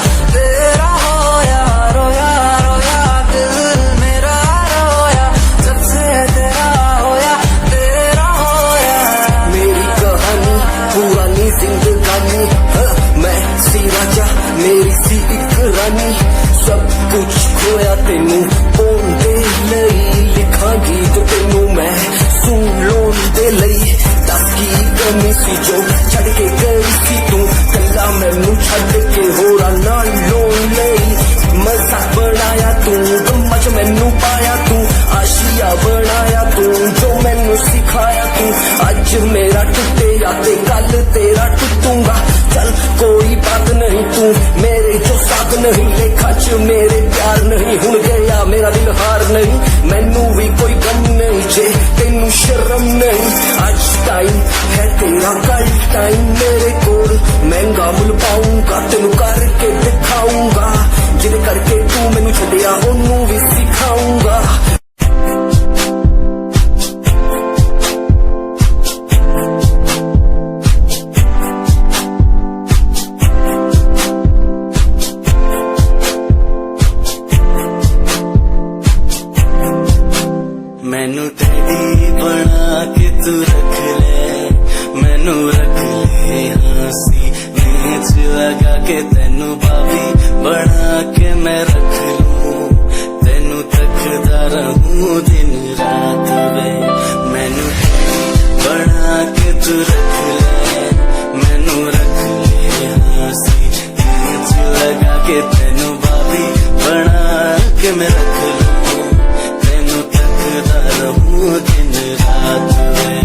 रोया रोया दिल मेरा रोया जब से तेरा होया मेरी कहानी पुरानी जिंदगानी मैं सी राजा मेरी सी एक रानी सब कुछ खोया तेनू पोन दे लई लिखा गीत तेनू मैं सुन लोन दे लई दस की कमी सी जो छड़ के गई सी तू कला मैनू छड़ के होरा नाल लोन लई मजाक बनाया तू तेरा दिल हार नहीं, मैनू भी कोई गम नहीं जे तेनू शर्म नहीं। आज टाइम है तेरा कल टाइम मेरे कोल, महंगा मुल पाऊंगा तेनू करके दिखाऊंगा, जिदे करके तू मैनू छड्डिया ओनू भी सिखाऊंगा। मैनू तेरी बना के तू रख ले, मैनू रख ले हंसी नीच लगा के, तेनू भाभी बना के मैं रख लूं, तेनू तकदा रहूं दिन रात वे। मैनू तेरी बना के तू रख ले, मैनू रख ले हंसी नीच लगा के, तेनू भाभी बना के मैं रख लूं, तेनू तकदा रहूं दिन रात वे।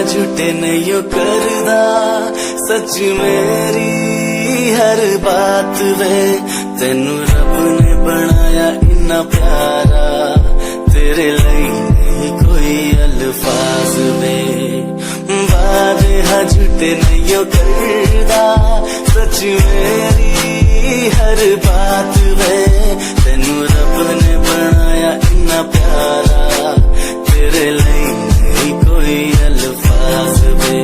झूठे नहीं करदा सच मेरी हर बात वे, तेनू रब ने बनाया इन्ना प्यारा, तेरे लिए नहीं कोई अल्फाज वे। वादे झूठे नहीं करदा सच मेरी हर बात वे, तेनू रब ने बनाया इन्ना प्यारा, तेरे लिए नहीं कोई अल्फाज वे।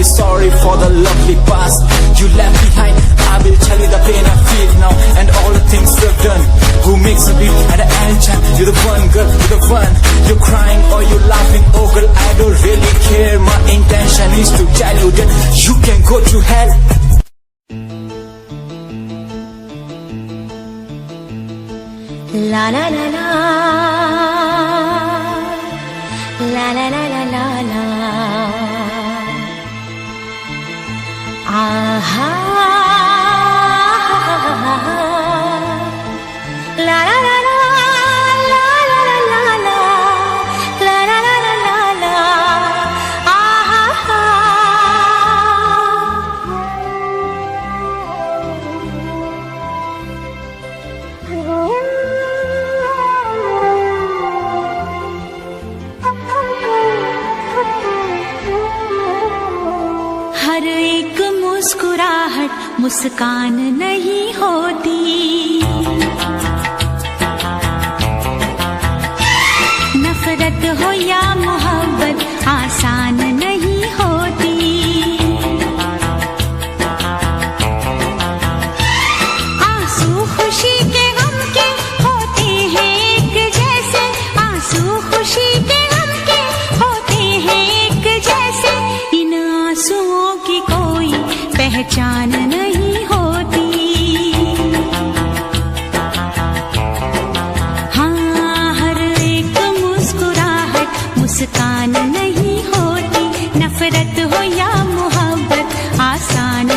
Sorry for the lovely past you left behind. I will tell you the pain I feel now and all the things you've done. Who makes a beat at the end time? You're the one, girl, you're the one. You're crying or you're laughing, oh girl, I don't really care. My intention is to tell you that you can go to hell. La la la la, la la la la la la. Aha, la la la la, la la la la la, la la la la la la. Aha. हर एक मुस्कुराहट मुस्कान नहीं होती, नफरत हो या मोहब्बत आसान नहीं होती। आंसू खुशी के गम के होते हैं एक जैसे, आंसू खुशी के गम के होते हैं एक जैसे, इन आंसुओं की कोई पहचान नहीं होती। हाँ, हर एक मुस्कुराहट मुस्कान नहीं होती, नफरत हो या मोहब्बत आसान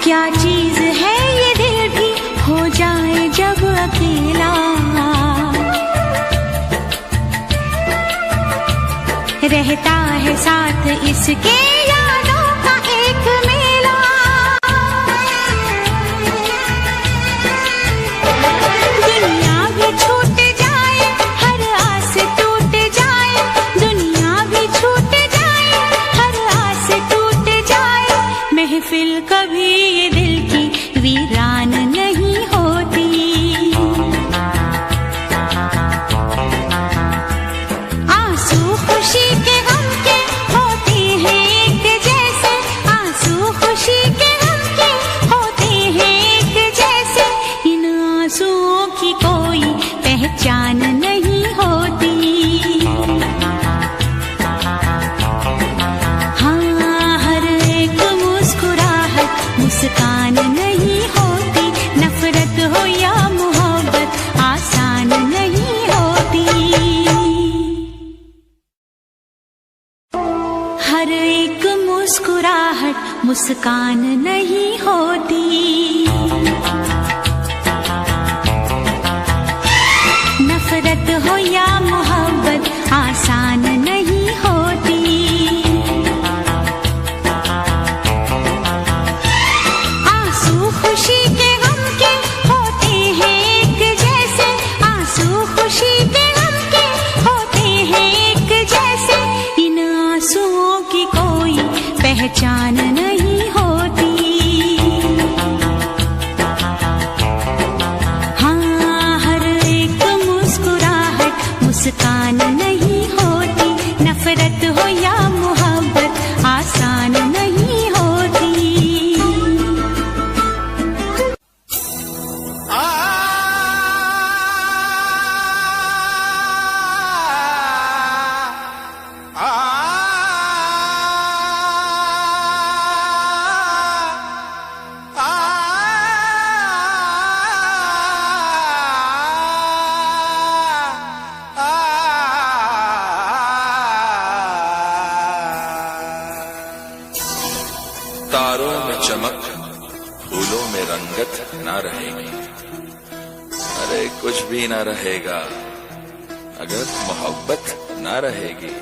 क्या चीज है ये दिल भी हो जाए जब अकेला, रहता है साथ इसके यादों का एक मेला। दुनिया भी छूट जाए, हर आस टूट जाए, दुनिया भी छूट जाए, हर आस टूट जाए, महफिल कभी ये दिल की वीरान नहीं होती। आंसू खुशी के गम के होते हैं एक जैसे, आंसू खुशी के गम के होते हैं एक जैसे, इन आंसुओं की कोई पहचान नहीं होती। हाँ, हर एक मुस्कुराहट मुस्कान नहीं होती, नफरत हो या मोहब्बत आसान नहीं होती। हर एक मुस्कुराहट मुस्कान नहीं होती, नफरत हो या मोहब्बत आसान नहीं होती। आंसू खुशी के गम के होते हैं एक जैसे, आंसू खुशी के गम के होते हैं एक जैसे, इन आंसुओं की कोई पहचान नहीं होती। हाँ, हर एक मुस्कुराहट मुस्कान नहीं होती, नफरत हो या मोहब्बत आसान नहीं होती। तारों में चमक, फूलों में रंगत ना रहेगी, अरे कुछ भी ना रहेगा अगर मोहब्बत ना रहेगी।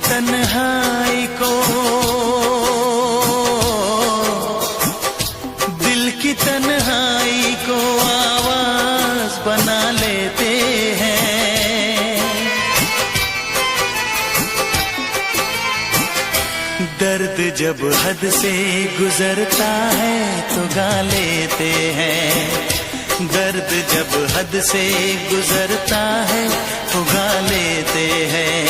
तन्हाई को, दिल की तन्हाई को आवाज बना लेते हैं। दर्द जब हद से गुजरता है तो गा लेते हैं, दर्द जब हद से गुजरता है तो गा लेते हैं।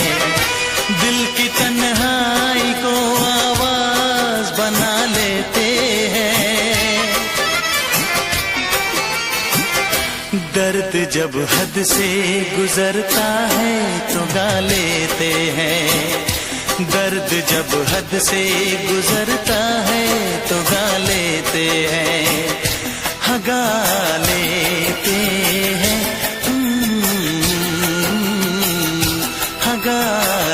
दिल की तन्हाई को आवाज बना लेते हैं। दर्द जब हद से गुजरता है तो गा लेते हैं, दर्द जब हद से गुजरता है तो गा लेते हैं, हाँ गा लेते हैं, हाँ गा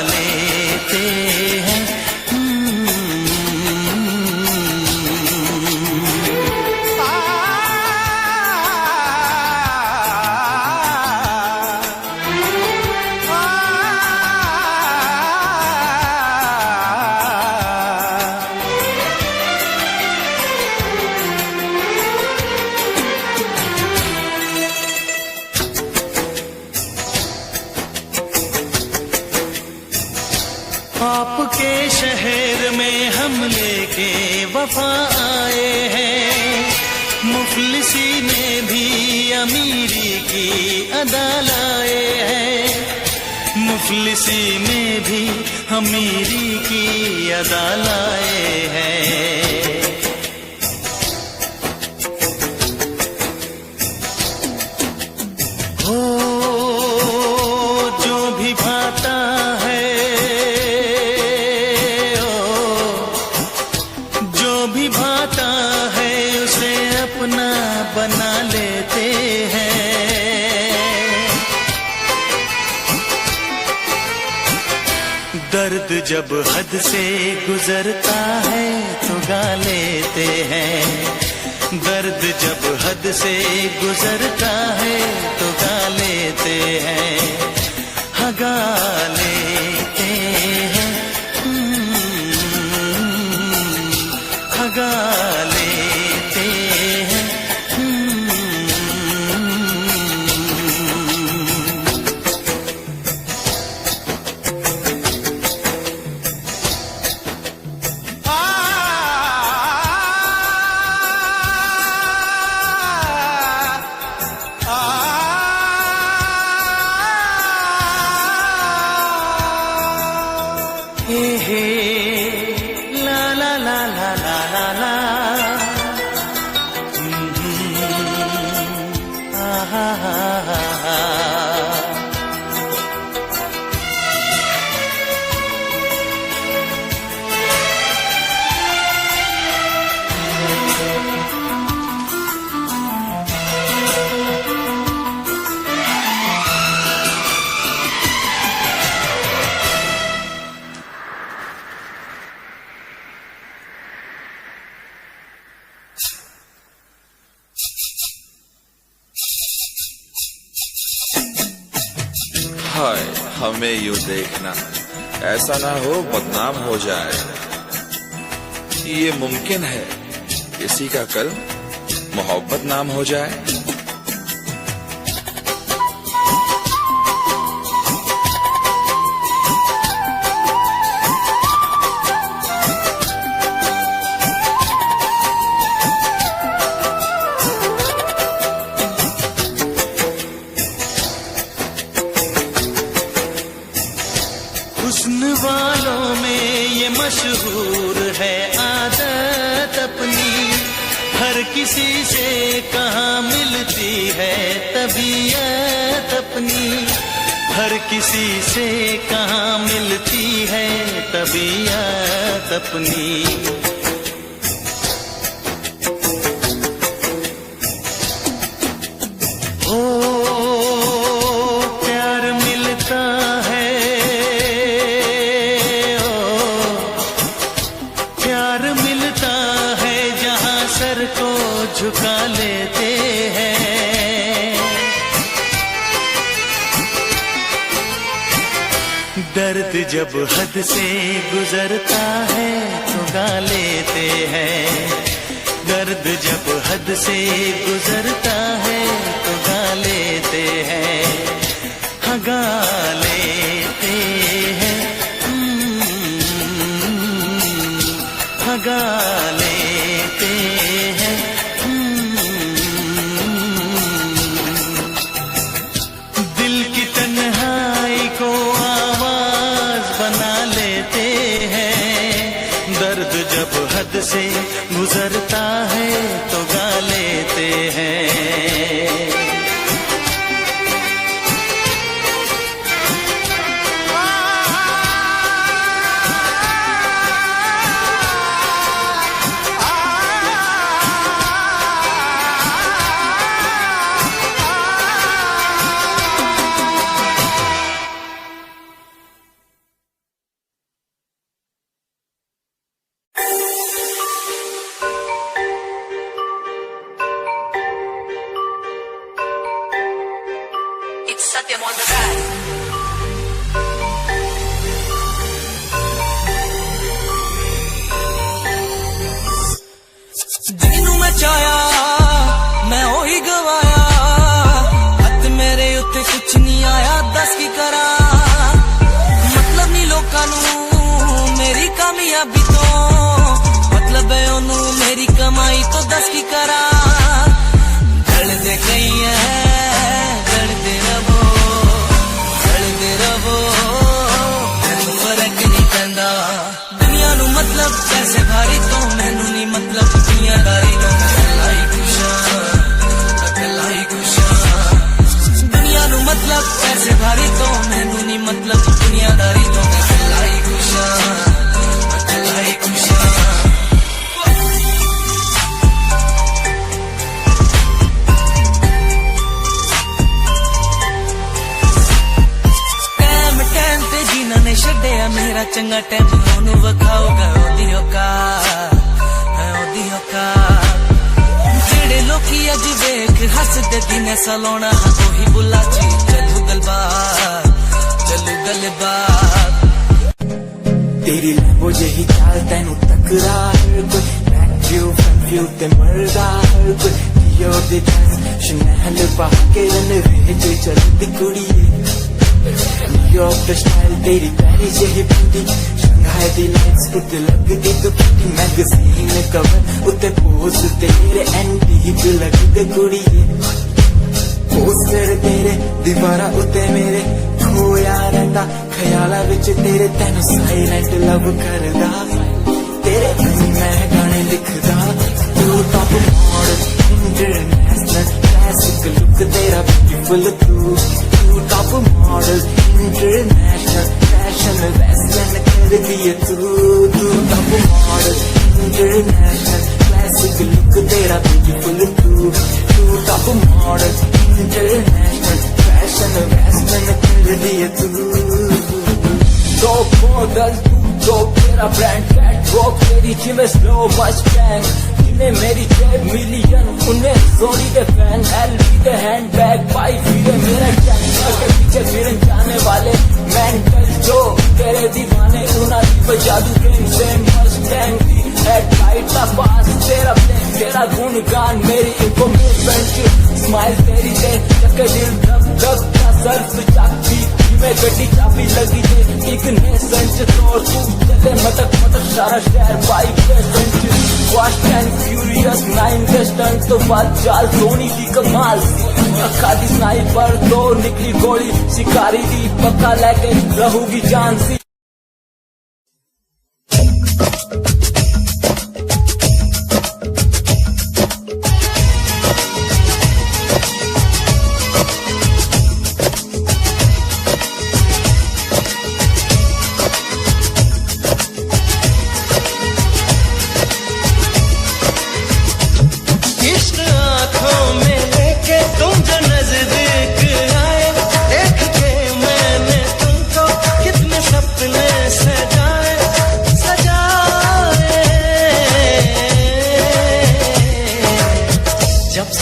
लेते हैं। गम लेके वफा आए हैं। मुफलिसी में भी अमीरी की अदा लाए हैं। मुफलिसी में भी अमीरी की अदा लाए हैं। हो जो भी भाता है, जो भी भाता है उसे अपना बना लेते हैं। दर्द जब हद से गुजरता है तो गा लेते हैं। दर्द जब हद से गुजरता है तो गा लेते हैं। हाँ गा लेते हैं, हाँ गा लेते हैं। हे हे ला ला ला ला ला ला ला, हा हा हा हा। हाय हमें यूं देखना, ऐसा ना हो बदनाम हो जाए। ये मुमकिन है किसी का कल मोहब्बत नाम हो जाए। हुस्न वालों में ये मशहूर है आदत अपनी। हर किसी से कहाँ मिलती है तबीयत अपनी। हर किसी से कहाँ मिलती है तबीयत अपनी। को झुका लेते हैं। दर्द जब हद से गुजरता है तो गा लेते हैं। दर्द जब हद से गुजरता है तो गा लेते हैं। हाँ गा लेते हैं, हाँ गा लेते हैं। दिल की तन्हाई को आवाज बना लेते हैं। दर्द जब हद से गुजरता है तो गा लेते हैं। दस की करा दे गई है दे रवो मैनू फर्क नहीं पैंदा दुनिया नू मतलब पैसे भारी तो मैनू नहीं मतलब दुनियादारी तो अकेला ही खुश दुनिया नू मतलब पैसे भारी तो मैनू नहीं मतलब दुनियादारी तो अकेला ही खुश छड्डिया मेरा चंगा टाइम ओनू वखाओगा ओदी औकात जेड़े लोकी अज वेख हसदे दिन सलोना ओही बुला ची चलू गलबात तेरी लैम्बो जही चाल तैनू टकरा हर कोई बैक व्यू फ्रंट व्यू ते मरदा हर कोई your the dress Chanel Pakke run विच चलदी कुड़िए न्यूयॉर्क दा स्टाइल तेरी प्यारी जही ब्यूटी शंघाई दी लाइट्स उत्ते लगदी तो किटी मैगजीन कवर उत्ते पोज तेरे एंटीक लगदे कुड़िए पोस्टर तेरे दीवारा उत्ते मेरे खोया रहिंदा ख्याला विच तेरे तैनू साइलेंट लव करदा तेरे लिए मैं गाने लिखदा तू top model international classic look तेरा ब्यूटीफुल तू top model international fashion western कर दिए तू top model international classic look तेरा ब्यूटीफुल तू top model international fashion western कर दिए तू टॉप मॉडल तू तेरा ब्रांड कैट वॉक तेरी जिम स्लो मस्टैंग मेरी जेब मिलियन उन्हें सोनी के फैन एलवी के हैंडबैग पाई फिरे मेरा कैंपर के पीछे फिरन जाने वाले मेंटल जो तेरे दीवाने उना जादू के सेम मस्टैंग की हेडलाइट का पास तेरा प्लेन तेरा गुणगान मेरी इंफॉर्मेशन की स्माइल तेरी दे चक्कर दिल धक धक का सर्फ चाकी में गड्डी चाबी लगी दे एक ने संच तोड़ तू चले मटक सारा शहर बाइक पे संच फास्ट एंड फ्यूरियस 9 के स्टंट तो बात चाल सोनी की कमाल अखा दी स्नाइपर तो निकली गोली शिकारी दी पक्का लेके रहूगी जान सी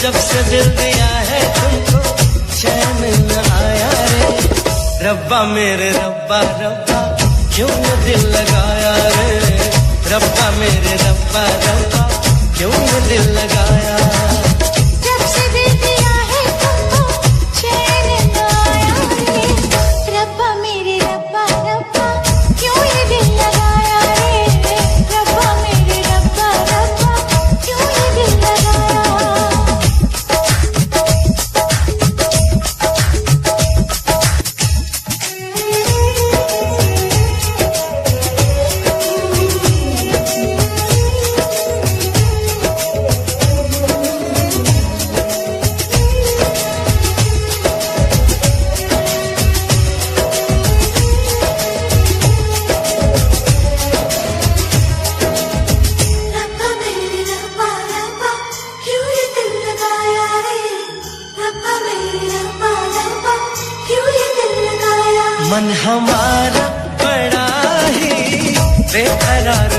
जब से दिल दिया है तुमको चैन न आया रे रब्बा मेरे रब्बा रब्बा क्यों न दिल लगाया रे रब्बा मेरे रब्बा रब्बा क्यों न दिल लगाया जब से दिल दिया है तुमको चैन न आया रे रब्बा मेरे रब्बा रब्बा क्यों ये दिल लगाया रे रब्बा मेरे रब्बा रब्बा क्यों ये दिल लगाया मन हमारा बड़ा ही बेकरार